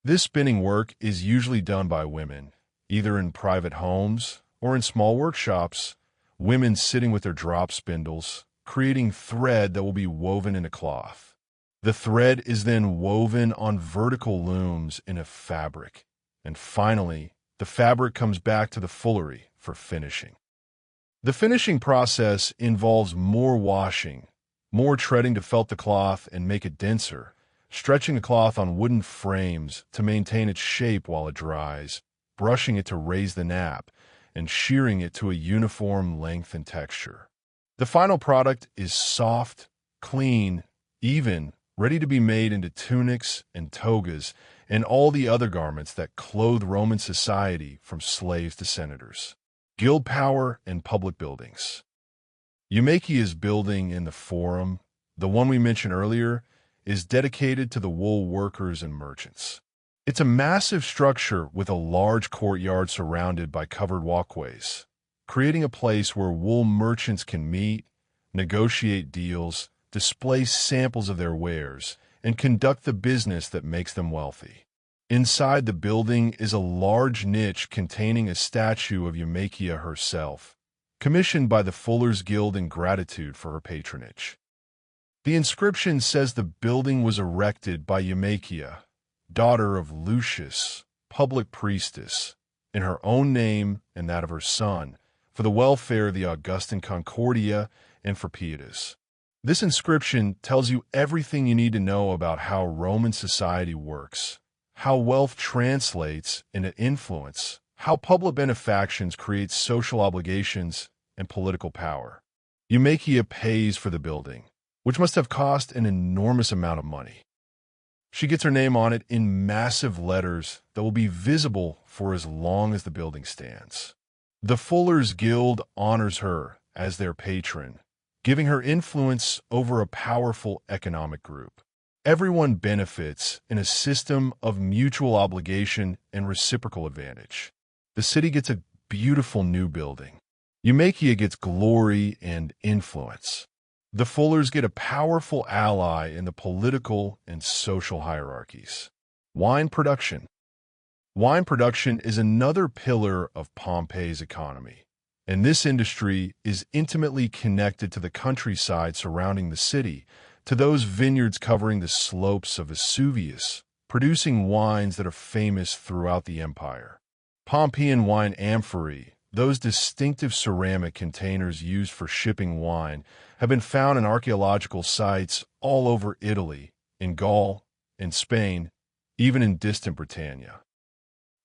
This spinning work is usually done by women, either in private homes or in small workshops, women sitting with their drop spindles, creating thread that will be woven into cloth. The thread is then woven on vertical looms in a fabric, and finally, the fabric comes back to the foolery for finishing. The finishing process involves more washing, more treading to felt the cloth and make it denser, stretching the cloth on wooden frames to maintain its shape while it dries, brushing it to raise the nap, and shearing it to a uniform length and texture. The final product is soft, clean, even, ready to be made into tunics and togas and all the other garments that clothe Roman society from slaves to senators. Guild power and public buildings. Eumachia's building in the Forum, the one we mentioned earlier, is dedicated to the wool workers and merchants. It's a massive structure with a large courtyard surrounded by covered walkways, creating a place where wool merchants can meet, negotiate deals, display samples of their wares, and conduct the business that makes them wealthy. Inside the building is a large niche containing a statue of Eumakia herself, commissioned by the Fullers Guild in gratitude for her patronage. The inscription says the building was erected by Eumakia, daughter of Lucius, public priestess, in her own name and that of her son, for the welfare of the Augustan Concordia and for pietas. This inscription tells you everything you need to know about how Roman society works, how wealth translates into influence, how public benefactions create social obligations and political power. Eumakia pays for the building, which must have cost an enormous amount of money. She gets her name on it in massive letters that will be visible for as long as the building stands. The Fullers Guild honors her as their patron, giving her influence over a powerful economic group. Everyone benefits in a system of mutual obligation and reciprocal advantage. The city gets a beautiful new building. Eumakia gets glory and influence. The Fullers get a powerful ally in the political and social hierarchies. Wine production. Wine production is another pillar of Pompeii's economy, and this industry is intimately connected to the countryside surrounding the city, to those vineyards covering the slopes of Vesuvius, producing wines that are famous throughout the empire. Pompeian wine amphorae, those distinctive ceramic containers used for shipping wine, have been found in archaeological sites all over Italy, in Gaul, in Spain, even in distant Britannia.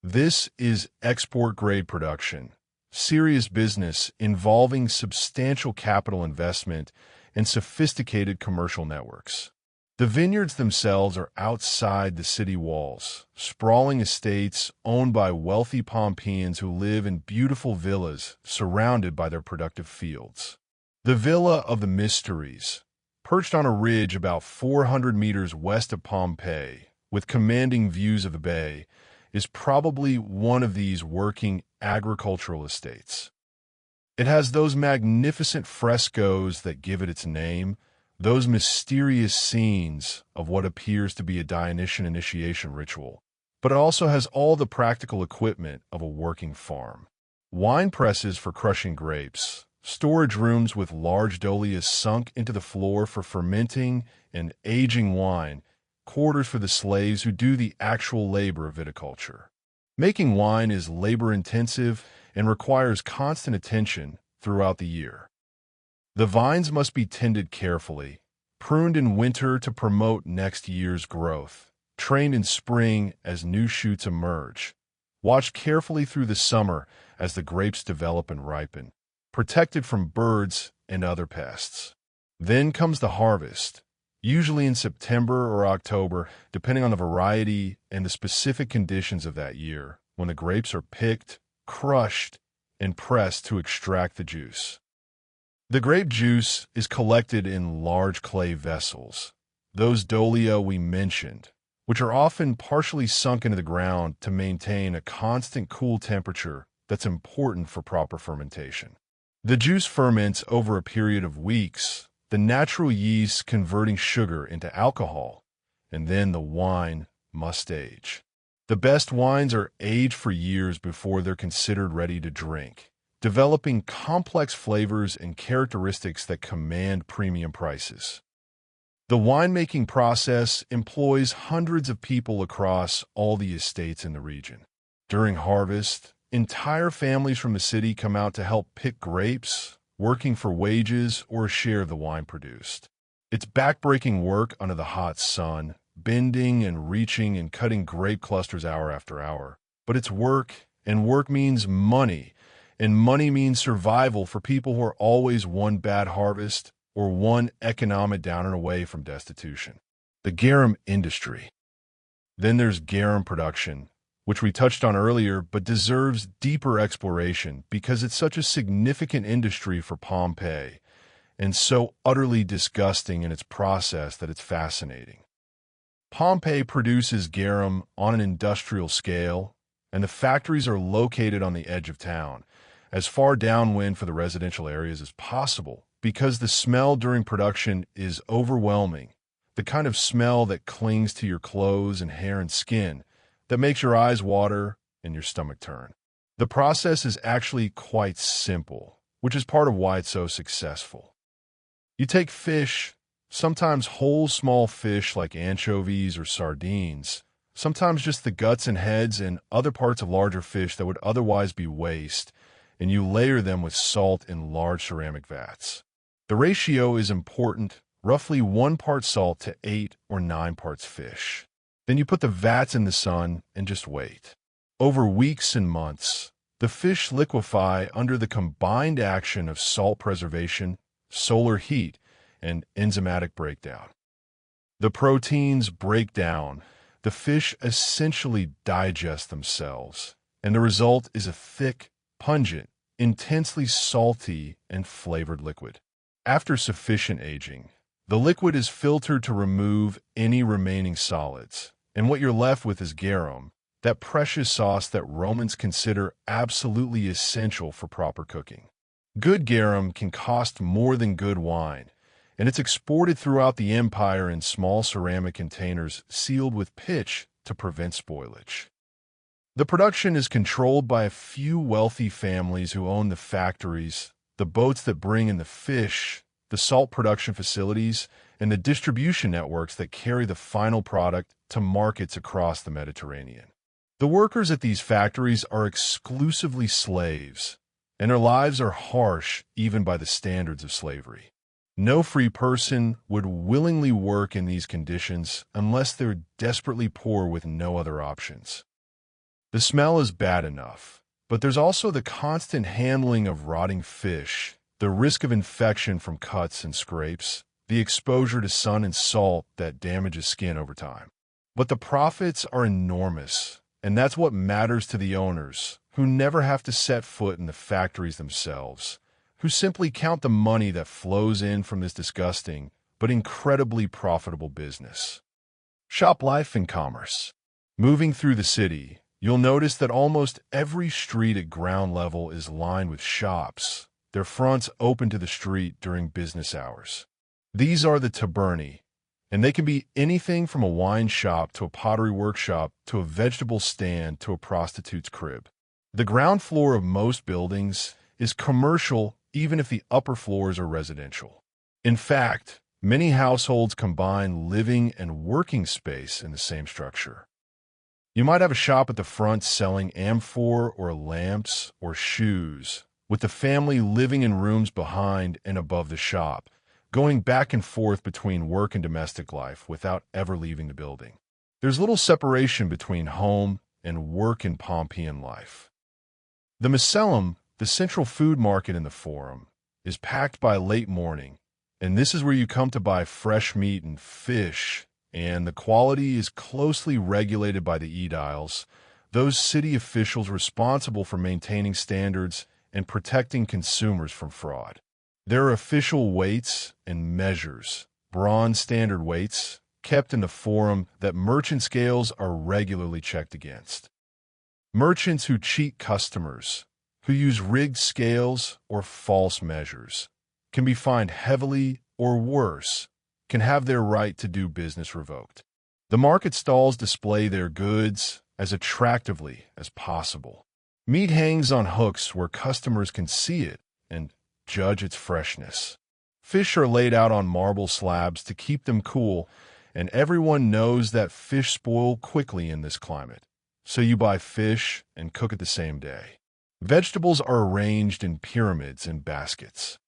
This is export-grade production, serious business involving substantial capital investment and sophisticated commercial networks. The vineyards themselves are outside the city walls, sprawling estates owned by wealthy Pompeians who live in beautiful villas surrounded by their productive fields. The Villa of the Mysteries, perched on a ridge about 400 meters west of Pompeii, with commanding views of the bay, is probably one of these working agricultural estates. It has those magnificent frescoes that give it its name, those mysterious scenes of what appears to be a Dionysian initiation ritual, but it also has all the practical equipment of a working farm. Wine presses for crushing grapes, storage rooms with large dolias sunk into the floor for fermenting and aging wine, quarters for the slaves who do the actual labor of viticulture. Making wine is labor-intensive and requires constant attention throughout the year. The vines must be tended carefully, pruned in winter to promote next year's growth, trained in spring as new shoots emerge, watched carefully through the summer as the grapes develop and ripen, protected from birds and other pests. Then comes the harvest, usually in September or October, depending on the variety and the specific conditions of that year, when the grapes are picked, crushed, and pressed to extract the juice. The grape juice is collected in large clay vessels, those dolia we mentioned, which are often partially sunk into the ground to maintain a constant cool temperature that's important for proper fermentation. The juice ferments over a period of weeks, the natural yeast converting sugar into alcohol, and then the wine must age. The best wines are aged for years before they're considered ready to drink, developing complex flavors and characteristics that command premium prices. The winemaking process employs hundreds of people across all the estates in the region. During harvest, entire families from the city come out to help pick grapes, working for wages or a share of the wine produced. It's backbreaking work under the hot sun, bending and reaching and cutting grape clusters hour after hour. But it's work, and work means money, and money means survival for people who are always one bad harvest or one economic downer away from destitution. The garum industry. Then there's garum production, which we touched on earlier but deserves deeper exploration because it's such a significant industry for Pompeii and so utterly disgusting in its process that it's fascinating. Pompeii produces garum on an industrial scale, and the factories are located on the edge of town, as far downwind for the residential areas as possible, because the smell during production is overwhelming, the kind of smell that clings to your clothes and hair and skin, that makes your eyes water and your stomach turn. The process is actually quite simple, which is part of why it's so successful. You take fish, sometimes whole small fish like anchovies or sardines, sometimes just the guts and heads and other parts of larger fish that would otherwise be waste, and you layer them with salt in large ceramic vats. The ratio is important, roughly 1 part salt to 8 or 9 parts fish. Then you put the vats in the sun and just wait. Over weeks and months, the fish liquefy under the combined action of salt preservation, solar heat, and enzymatic breakdown. The proteins break down, the fish essentially digest themselves, and the result is a thick, pungent, intensely salty, and flavored liquid. After sufficient aging, the liquid is filtered to remove any remaining solids, and what you're left with is garum, that precious sauce that Romans consider absolutely essential for proper cooking. Good garum can cost more than good wine, and it's exported throughout the empire in small ceramic containers sealed with pitch to prevent spoilage. The production is controlled by a few wealthy families who own the factories, the boats that bring in the fish, the salt production facilities, and the distribution networks that carry the final product to markets across the Mediterranean. The workers at these factories are exclusively slaves, and their lives are harsh even by the standards of slavery. No free person would willingly work in these conditions unless they're desperately poor with no other options. The smell is bad enough, but there's also the constant handling of rotting fish, the risk of infection from cuts and scrapes, the exposure to sun and salt that damages skin over time. But the profits are enormous, and that's what matters to the owners, who never have to set foot in the factories themselves, who simply count the money that flows in from this disgusting but incredibly profitable business. Shop life and commerce. Moving through the city, you'll notice that almost every street at ground level is lined with shops, their fronts open to the street during business hours. These are the taberni, and they can be anything from a wine shop to a pottery workshop to a vegetable stand to a prostitute's crib. The ground floor of most buildings is commercial even if the upper floors are residential. In fact, many households combine living and working space in the same structure. You might have a shop at the front selling amphor or lamps or shoes, with the family living in rooms behind and above the shop, going back and forth between work and domestic life without ever leaving the building. There's little separation between home and work in Pompeian life. The Macellum, the central food market in the Forum, is packed by late morning, and this is where you come to buy fresh meat and fish, and the quality is closely regulated by the aediles, those city officials responsible for maintaining standards and protecting consumers from fraud. There are official weights and measures, bronze standard weights, kept in the Forum that merchant scales are regularly checked against. Merchants who cheat customers, who use rigged scales or false measures, can be fined heavily or worse, can have their right to do business revoked. The market stalls display their goods as attractively as possible. Meat hangs on hooks where customers can see it and judge its freshness. Fish are laid out on marble slabs to keep them cool, and everyone knows that fish spoil quickly in this climate, so you buy fish and cook it the same day. Vegetables are arranged in pyramids and baskets.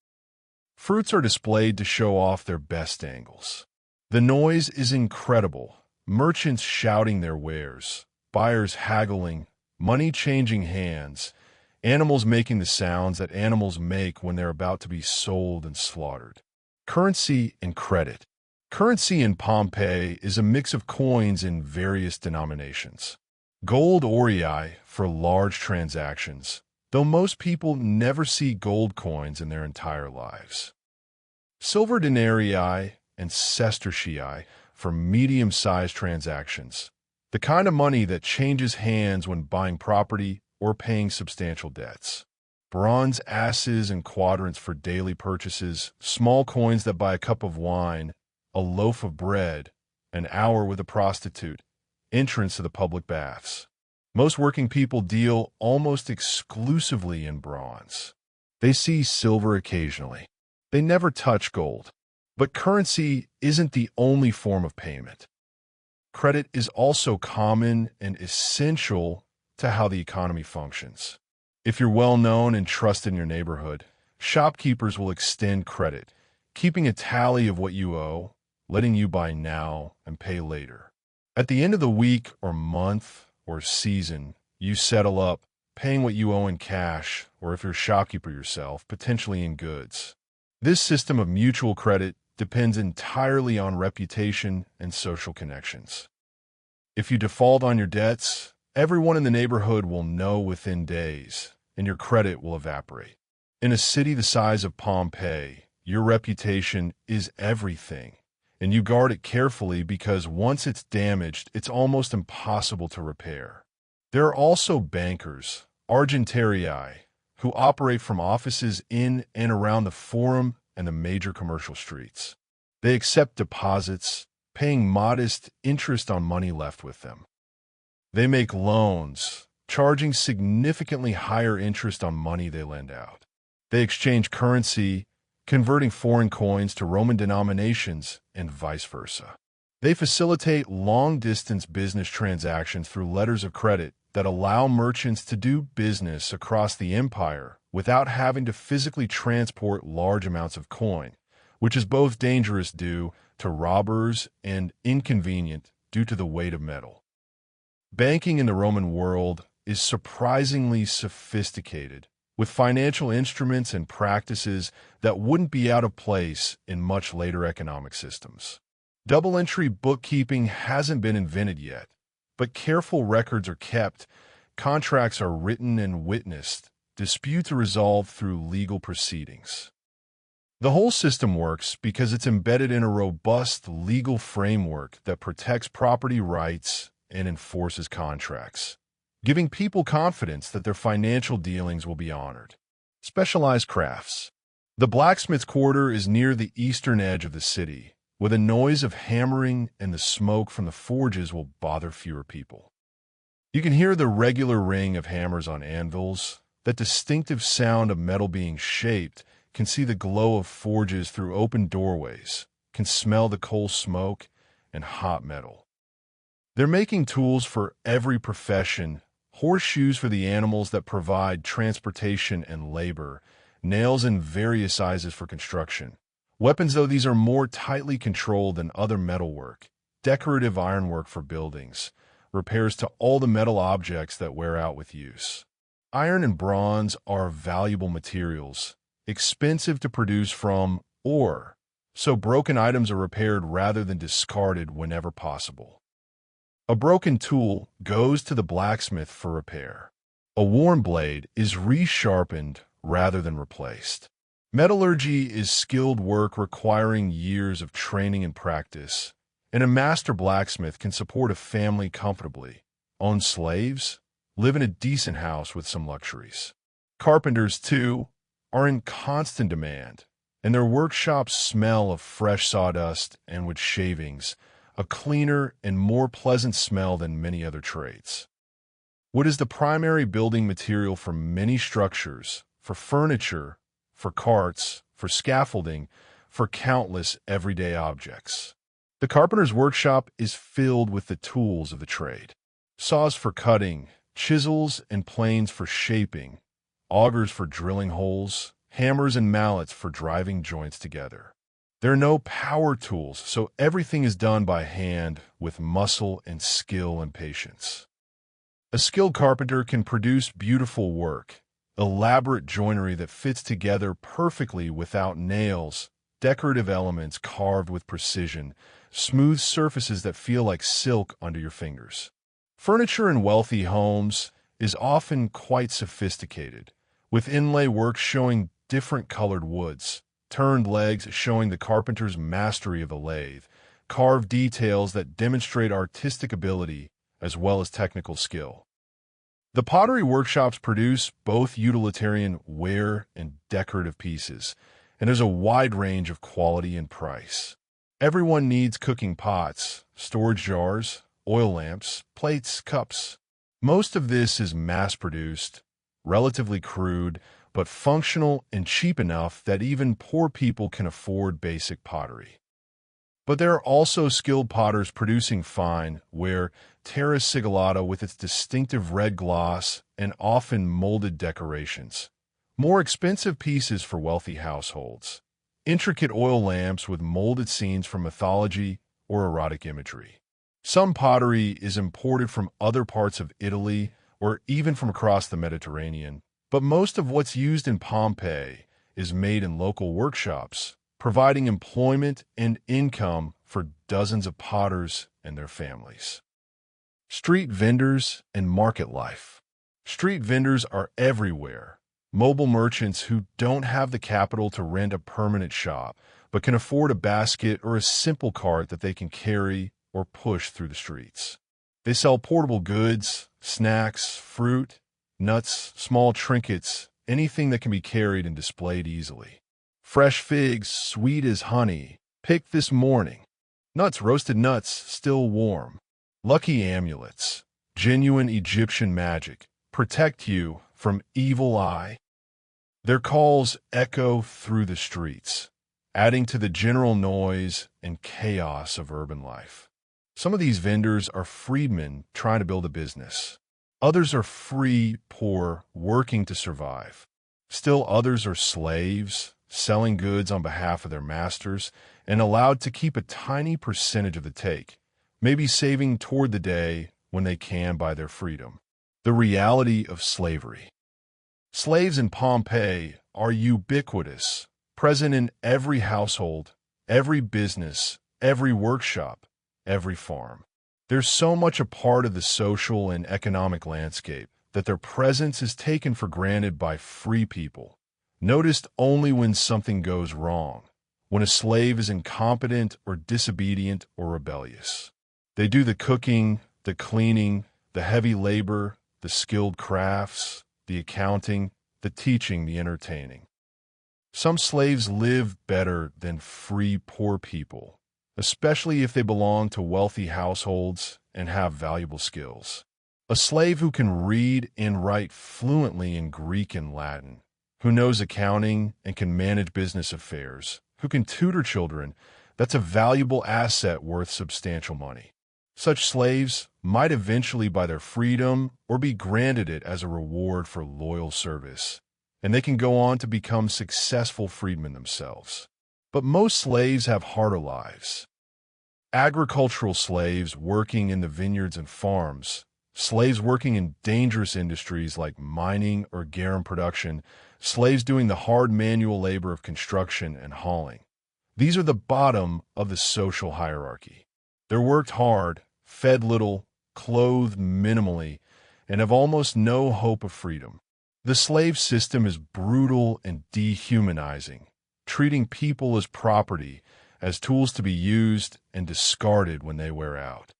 Fruits are displayed to show off their best angles. The noise is incredible, merchants shouting their wares, buyers haggling, money changing hands, animals making the sounds that animals make when they're about to be sold and slaughtered. Currency and credit. Currency in Pompeii is a mix of coins in various denominations. Gold aurei for large transactions, though most people never see gold coins in their entire lives. Silver denarii and sestertii for medium-sized transactions, the kind of money that changes hands when buying property or paying substantial debts. Bronze asses and quadrants for daily purchases, small coins that buy a cup of wine, a loaf of bread, an hour with a prostitute, entrance to the public baths. Most working people deal almost exclusively in bronze. They see silver occasionally. They never touch gold. But currency isn't the only form of payment. Credit is also common and essential to how the economy functions. If you're well known and trusted in your neighborhood, shopkeepers will extend credit, keeping a tally of what you owe, letting you buy now and pay later. At the end of the week or month or season, you settle up, paying what you owe in cash, or if you're a shopkeeper yourself, potentially in goods. This system of mutual credit depends entirely on reputation and social connections. If you default on your debts, everyone in the neighborhood will know within days, and your credit will evaporate. In a city the size of Pompeii, your reputation is everything, and you guard it carefully because once it's damaged, it's almost impossible to repair. There are also bankers, argentarii, who operate from offices in and around the Forum and the major commercial streets. They accept deposits, paying modest interest on money left with them. They make loans, charging significantly higher interest on money they lend out. They exchange currency, converting foreign coins to Roman denominations, and vice versa. They facilitate long-distance business transactions through letters of credit that allow merchants to do business across the empire without having to physically transport large amounts of coin, which is both dangerous due to robbers and inconvenient due to the weight of metal. Banking in the Roman world is surprisingly sophisticated, with financial instruments and practices that wouldn't be out of place in much later economic systems. Double-entry bookkeeping hasn't been invented yet, but careful records are kept, contracts are written and witnessed, disputes are resolved through legal proceedings. The whole system works because it's embedded in a robust legal framework that protects property rights and enforces contracts, giving people confidence that their financial dealings will be honored. Specialized crafts. The blacksmith's quarter is near the eastern edge of the city, where the noise of hammering and the smoke from the forges will bother fewer people. You can hear the regular ring of hammers on anvils, that distinctive sound of metal being shaped, can see the glow of forges through open doorways, can smell the coal smoke and hot metal. They're making tools for every profession, horseshoes for the animals that provide transportation and labor, nails in various sizes for construction. Weapons, though these are more tightly controlled than other metalwork, decorative ironwork for buildings, repairs to all the metal objects that wear out with use. Iron and bronze are valuable materials, expensive to produce from ore, so broken items are repaired rather than discarded whenever possible. A broken tool goes to the blacksmith for repair. A worn blade is resharpened rather than replaced. Metallurgy is skilled work requiring years of training and practice, and a master blacksmith can support a family comfortably, own slaves, live in a decent house with some luxuries. Carpenters, too, are in constant demand, and their workshops smell of fresh sawdust and wood shavings, a cleaner and more pleasant smell than many other trades. Wood is the primary building material for many structures, for furniture, for carts, for scaffolding, for countless everyday objects. The carpenter's workshop is filled with the tools of the trade. Saws for cutting, chisels and planes for shaping, augers for drilling holes, hammers and mallets for driving joints together. There are no power tools, so everything is done by hand with muscle and skill and patience. A skilled carpenter can produce beautiful work, elaborate joinery that fits together perfectly without nails, decorative elements carved with precision, smooth surfaces that feel like silk under your fingers. Furniture in wealthy homes is often quite sophisticated, with inlay work showing different colored woods, turned legs showing the carpenter's mastery of the lathe, carved details that demonstrate artistic ability as well as technical skill. The pottery workshops produce both utilitarian ware and decorative pieces, and there's a wide range of quality and price. Everyone needs cooking pots, storage jars, oil lamps, plates, cups. Most of this is mass-produced, relatively crude, but functional and cheap enough that even poor people can afford basic pottery. But there are also skilled potters producing fine ware, terra sigillata with its distinctive red gloss and often molded decorations. More expensive pieces for wealthy households. Intricate oil lamps with molded scenes from mythology or erotic imagery. Some pottery is imported from other parts of Italy or even from across the Mediterranean, but most of what's used in Pompeii is made in local workshops, providing employment and income for dozens of potters and their families. Street vendors and market life. Street vendors are everywhere. Mobile merchants who don't have the capital to rent a permanent shop, but can afford a basket or a simple cart that they can carry or push through the streets. They sell portable goods, snacks, fruit, nuts, small trinkets, anything that can be carried and displayed easily. Fresh figs, sweet as honey, picked this morning. Roasted nuts, still warm. Lucky amulets, genuine Egyptian magic, protect you from evil eye. Their calls echo through the streets, adding to the general noise and chaos of urban life. Some of these vendors are freedmen trying to build a business. Others are free, poor, working to survive. Still others are slaves, selling goods on behalf of their masters, and allowed to keep a tiny percentage of the take, maybe saving toward the day when they can buy their freedom. The reality of slavery. Slaves in Pompeii are ubiquitous, present in every household, every business, every workshop, every farm. They're so much a part of the social and economic landscape that their presence is taken for granted by free people, noticed only when something goes wrong, when a slave is incompetent or disobedient or rebellious. They do the cooking, the cleaning, the heavy labor, the skilled crafts, the accounting, the teaching, the entertaining. Some slaves live better than free poor people, especially if they belong to wealthy households and have valuable skills. A slave who can read and write fluently in Greek and Latin, who knows accounting and can manage business affairs, who can tutor children, that's a valuable asset worth substantial money. Such slaves might eventually buy their freedom or be granted it as a reward for loyal service, and they can go on to become successful freedmen themselves. But most slaves have harder lives. Agricultural slaves working in the vineyards and farms, slaves working in dangerous industries like mining or garum production, slaves doing the hard manual labor of construction and hauling. These are the bottom of the social hierarchy. They're worked hard, fed little, clothed minimally, and have almost no hope of freedom. The slave system is brutal and dehumanizing, treating people as property, as tools to be used and discarded when they wear out.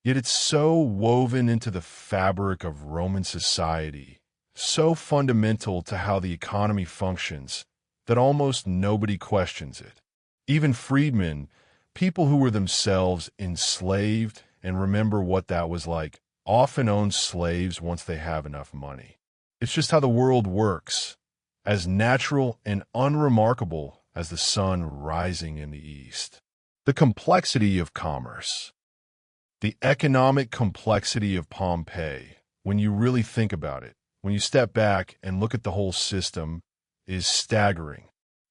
Yet it's so woven into the fabric of Roman society, so fundamental to how the economy functions, that almost nobody questions it. Even freedmen, people who were themselves enslaved and remember what that was like, often own slaves once they have enough money. It's just how the world works, as natural and unremarkable as the sun rising in the east. The complexity of commerce. The economic complexity of Pompeii, when you really think about it, when you step back and look at the whole system, is staggering.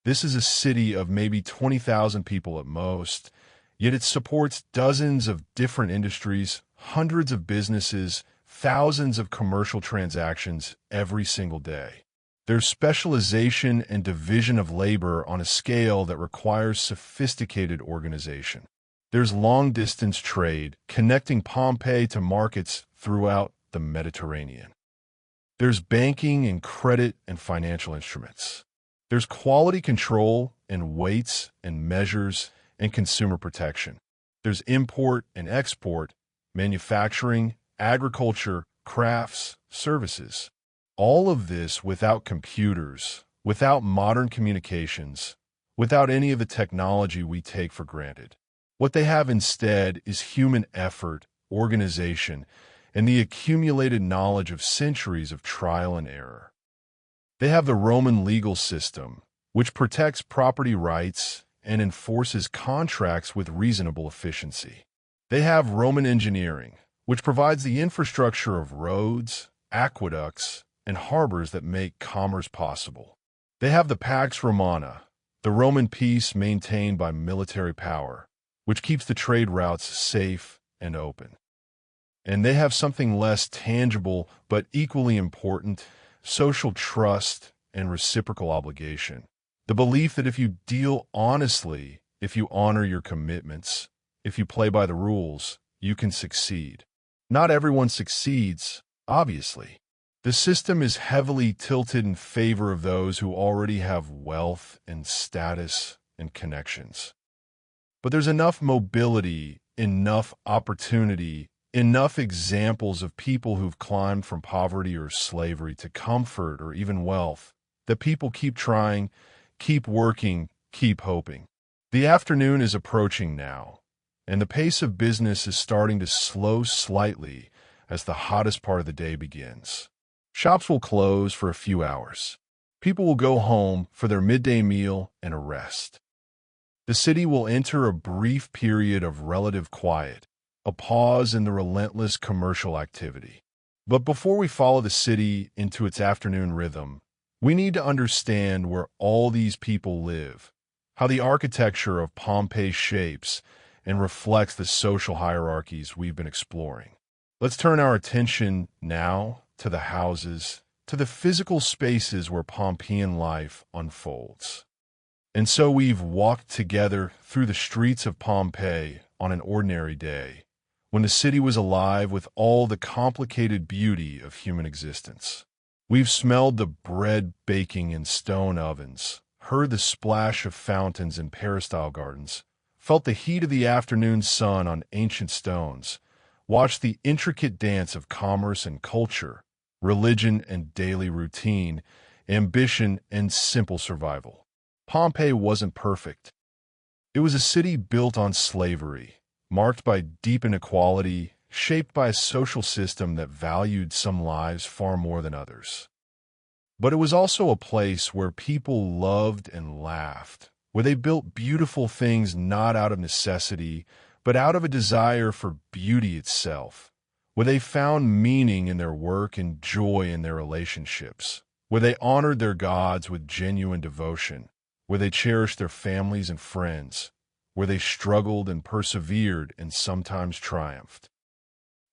This is a city of maybe 20,000 people at most, yet it supports dozens of different industries, hundreds of businesses, thousands of commercial transactions every single day. There's specialization and division of labor on a scale that requires sophisticated organization. There's long-distance trade connecting Pompeii to markets throughout the Mediterranean. There's banking and credit and financial instruments. There's quality control and weights and measures and consumer protection. There's import and export, manufacturing, agriculture, crafts, services. All of this without computers, without modern communications, without any of the technology we take for granted. What they have instead is human effort, organization, and the accumulated knowledge of centuries of trial and error. They have the Roman legal system, which protects property rights and enforces contracts with reasonable efficiency. They have Roman engineering, which provides the infrastructure of roads, aqueducts, and harbors that make commerce possible. They have the Pax Romana, the Roman peace maintained by military power, which keeps the trade routes safe and open. And they have something less tangible but equally important: social trust and reciprocal obligation. The belief that if you deal honestly, if you honor your commitments, if you play by the rules, you can succeed. Not everyone succeeds, obviously. The system is heavily tilted in favor of those who already have wealth and status and connections. But there's enough mobility, enough opportunity, enough examples of people who've climbed from poverty or slavery to comfort or even wealth that people keep trying, keep working, keep hoping. The afternoon is approaching now, and the pace of business is starting to slow slightly as the hottest part of the day begins. Shops will close for a few hours. People will go home for their midday meal and a rest. The city will enter a brief period of relative quiet, a pause in the relentless commercial activity. But before we follow the city into its afternoon rhythm, we need to understand where all these people live, how the architecture of Pompeii shapes and reflects the social hierarchies we've been exploring. Let's turn our attention now to the houses, to the physical spaces where Pompeian life unfolds. And so we've walked together through the streets of Pompeii on an ordinary day, when the city was alive with all the complicated beauty of human existence. We've smelled the bread baking in stone ovens, heard the splash of fountains in peristyle gardens, felt the heat of the afternoon sun on ancient stones, watched the intricate dance of commerce and culture, religion and daily routine, ambition and simple survival. Pompeii wasn't perfect. It was a city built on slavery, marked by deep inequality, shaped by a social system that valued some lives far more than others. But it was also a place where people loved and laughed, where they built beautiful things not out of necessity, but out of a desire for beauty itself, where they found meaning in their work and joy in their relationships, where they honored their gods with genuine devotion, where they cherished their families and friends, where they struggled and persevered and sometimes triumphed.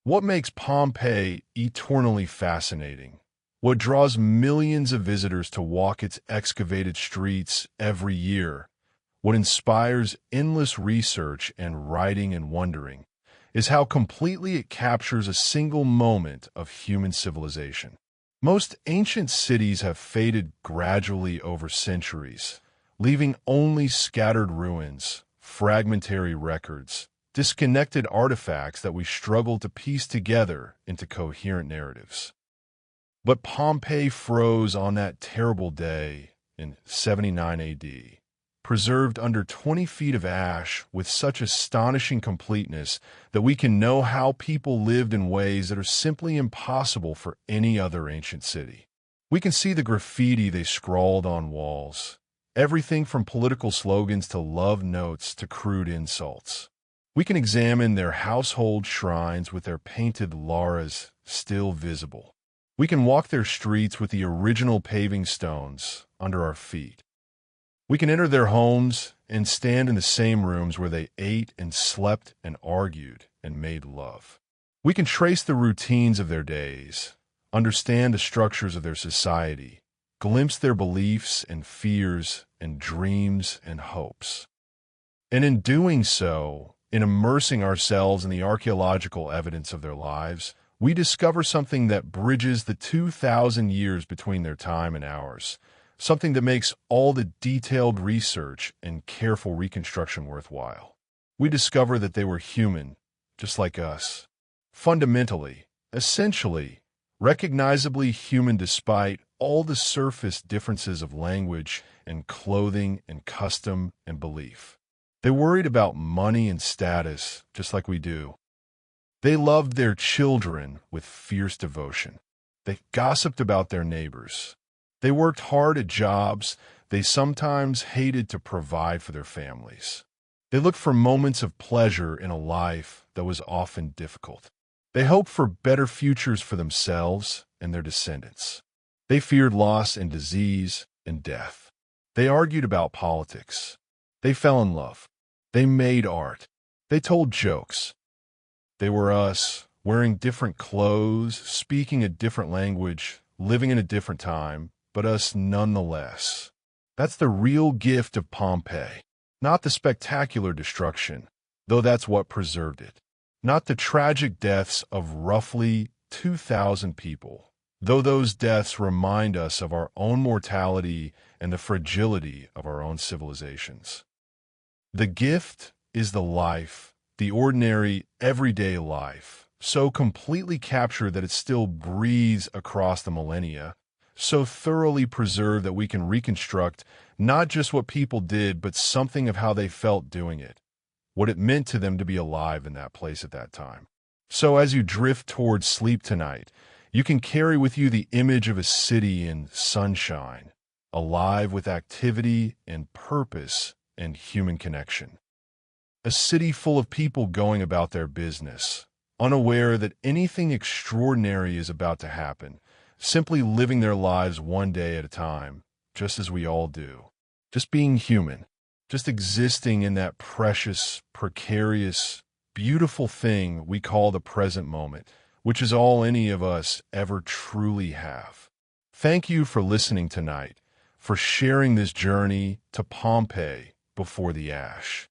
What makes Pompeii eternally fascinating? What draws millions of visitors to walk its excavated streets every year? What inspires endless research and writing and wondering is how completely it captures a single moment of human civilization. Most ancient cities have faded gradually over centuries, leaving only scattered ruins, fragmentary records, disconnected artifacts that we struggle to piece together into coherent narratives. But Pompeii froze on that terrible day in 79 AD, preserved under 20 feet of ash with such astonishing completeness that we can know how people lived in ways that are simply impossible for any other ancient city. We can see the graffiti they scrawled on walls, everything from political slogans to love notes to crude insults. We can examine their household shrines with their painted Lauras still visible. We can walk their streets with the original paving stones under our feet. We can enter their homes and stand in the same rooms where they ate and slept and argued and made love. We can trace the routines of their days, understand the structures of their society, glimpse their beliefs and fears and dreams and hopes. And in doing so, in immersing ourselves in the archaeological evidence of their lives, we discover something that bridges the 2,000 years between their time and ours, something that makes all the detailed research and careful reconstruction worthwhile. we discover that they were human, just like us. Fundamentally, essentially, recognizably human despite all the surface differences of language and clothing and custom and belief. They worried about money and status, just like we do. They loved their children with fierce devotion. They gossiped about their neighbors. They worked hard at jobs they sometimes hated to provide for their families. They looked for moments of pleasure in a life that was often difficult. They hoped for better futures for themselves and their descendants. They feared loss and disease and death. They argued about politics. They fell in love. They made art. They told jokes. They were us, wearing different clothes, speaking a different language, living in a different time, but us nonetheless. That's the real gift of Pompeii. Not the spectacular destruction, though that's what preserved it. Not the tragic deaths of roughly 2,000 people, though those deaths remind us of our own mortality and the fragility of our own civilizations. The gift is the life, the ordinary, everyday life, so completely captured that it still breathes across the millennia, so thoroughly preserved that we can reconstruct not just what people did, but something of how they felt doing it, what it meant to them to be alive in that place at that time. So as you drift towards sleep tonight, you can carry with you the image of a city in sunshine, alive with activity and purpose and human connection. A city full of people going about their business, unaware that anything extraordinary is about to happen, simply living their lives one day at a time, just as we all do. Just being human, just existing in that precious, precarious, beautiful thing we call the present moment, which is all any of us ever truly have. Thank you for listening tonight, for sharing this journey to Pompeii before the ash.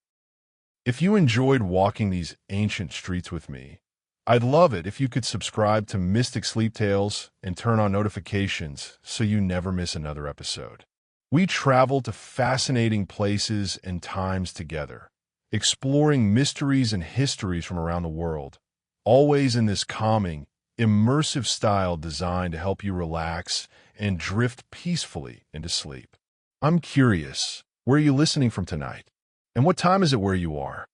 If you enjoyed walking these ancient streets with me, I'd love it if you could subscribe to Mystic Sleep Tales and turn on notifications so you never miss another episode. We travel to fascinating places and times together, exploring mysteries and histories from around the world, always in this calming, immersive style designed to help you relax and drift peacefully into sleep. I'm curious, where are you listening from tonight? And what time is it where you are?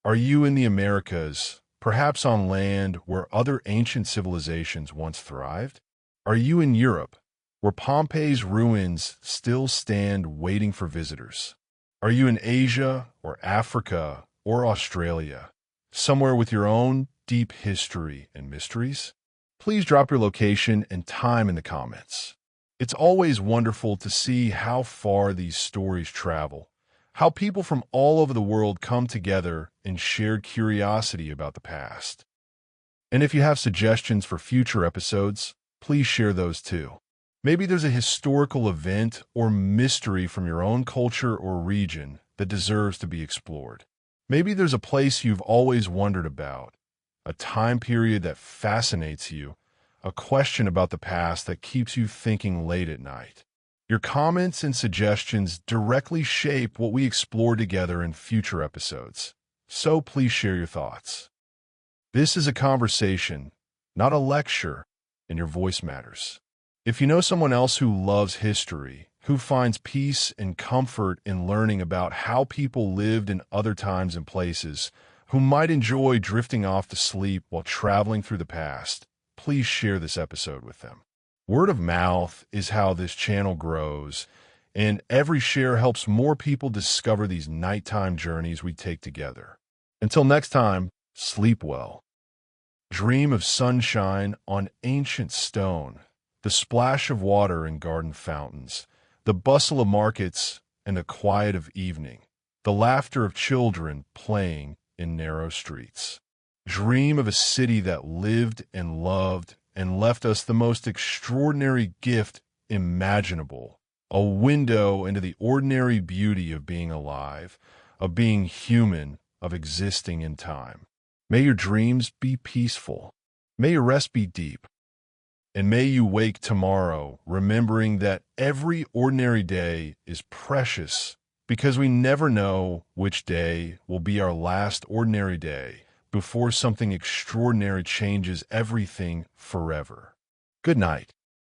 Are you in the Americas, perhaps on land where other ancient civilizations once thrived? Are you in Europe, where Pompeii's ruins still stand waiting for visitors? Are you in Asia or Africa or Australia, somewhere with your own deep history and mysteries? Please drop your location and time in the comments. It's always wonderful to see how far these stories travel, how people from all over the world come together and share curiosity about the past. And if you have suggestions for future episodes, please share those too. Maybe there's a historical event or mystery from your own culture or region that deserves to be explored. Maybe there's a place you've always wondered about, a time period that fascinates you, a question about the past that keeps you thinking late at night. Your comments and suggestions directly shape what we explore together in future episodes, so please share your thoughts. This is a conversation, not a lecture, and your voice matters. If you know someone else who loves history, who finds peace and comfort in learning about how people lived in other times and places, who might enjoy drifting off to sleep while traveling through the past, please share this episode with them. Word of mouth is how this channel grows, and every share helps more people discover these nighttime journeys we take together. Until next time, sleep well. Dream of sunshine on ancient stone, the splash of water in garden fountains, the bustle of markets and the quiet of evening, the laughter of children playing in narrow streets. Dream of a city that lived and loved and left us the most extraordinary gift imaginable, a window into the ordinary beauty of being alive, of being human, of existing in time. May your dreams be peaceful. May your rest be deep. And may you wake tomorrow remembering that every ordinary day is precious because we never know which day will be our last ordinary day before something extraordinary changes everything forever. Good night.